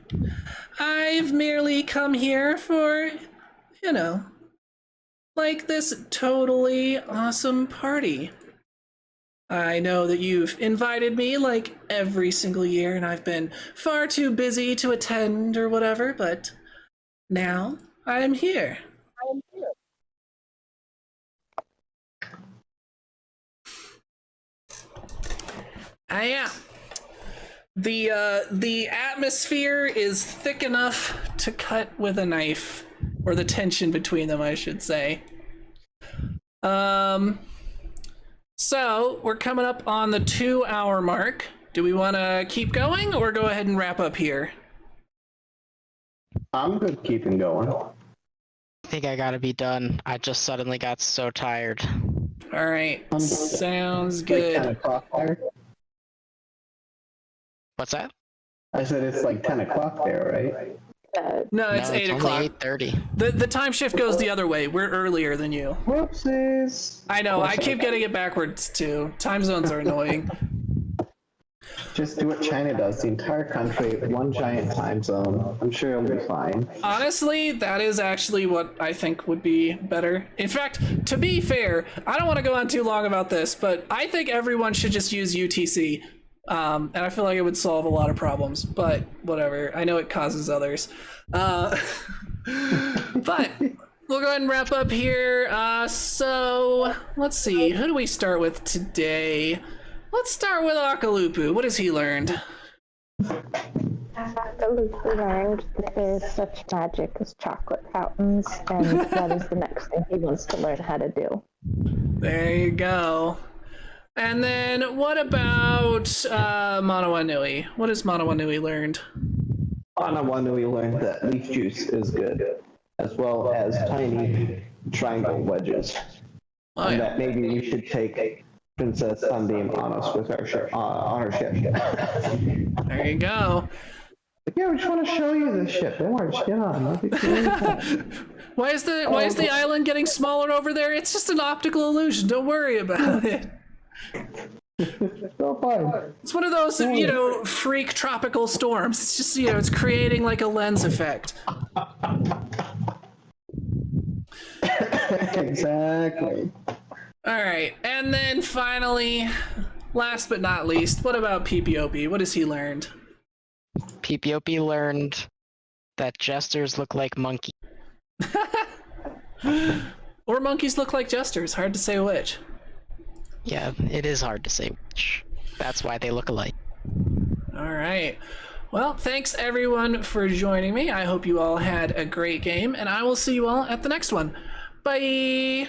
I've merely come here for, this totally awesome party. I know that you've invited me every single year, and I've been far too busy to attend or whatever, but now I'm here." Yeah. The atmosphere is thick enough to cut with a knife, or the tension between them, I should say. So we're coming up on the 2-hour mark. Do we want to keep going or go ahead and wrap up here? I'm good keeping going. I think I gotta be done. I just suddenly got so tired. All right, sounds Like 10 good. o'clock there. What's that? I said it's like 10 o'clock there, right? No, it's No, 8 it's o'clock. only 8:30. The time shift goes the other way. We're earlier than you. Whoopsies. I know, I keep getting it backwards too. Time zones are annoying. Just do what China does. The entire country, one giant time zone. I'm sure it'll be fine. Honestly, that is actually what I think would be better. In fact, to be fair, I don't want to go on too long about this, but I think everyone should just use UTC. And I feel like it would solve a lot of problems, but whatever. I know it causes others. But we'll go ahead and wrap up here. So let's see. Who do we start with today? Let's start with Akalupu. What has he learned? Akalupu learned that there's such magic as chocolate fountains, and that is the next thing he wants to learn how to do. There you go. And then what about Manawanui? What has Manawanui learned? Anawanui learned that leaf juice is good, as well as tiny triangle wedges. Oh, And yeah. that maybe we should take Princess Sunbeam on us with our ship, on our ship. There you go. Yeah, we just want to show you this ship. Don't worry, just get on. It'll be really fun. Why is the island getting smaller over there? It's just an optical illusion. Don't worry about it. It's so fun. It's one of those, freak tropical storms. It's just, it's creating like a lens effect. Exactly. All right, and then finally, last but not least, what about PPOP? What has he learned? PPOP learned that jesters look like monkeys. Or monkeys look like jesters. Hard to say which. Yeah, it is hard to say which. That's why they look alike. All right. Well, thanks everyone for joining me. I hope you all had a great game, and I will see you all at the next one. Bye!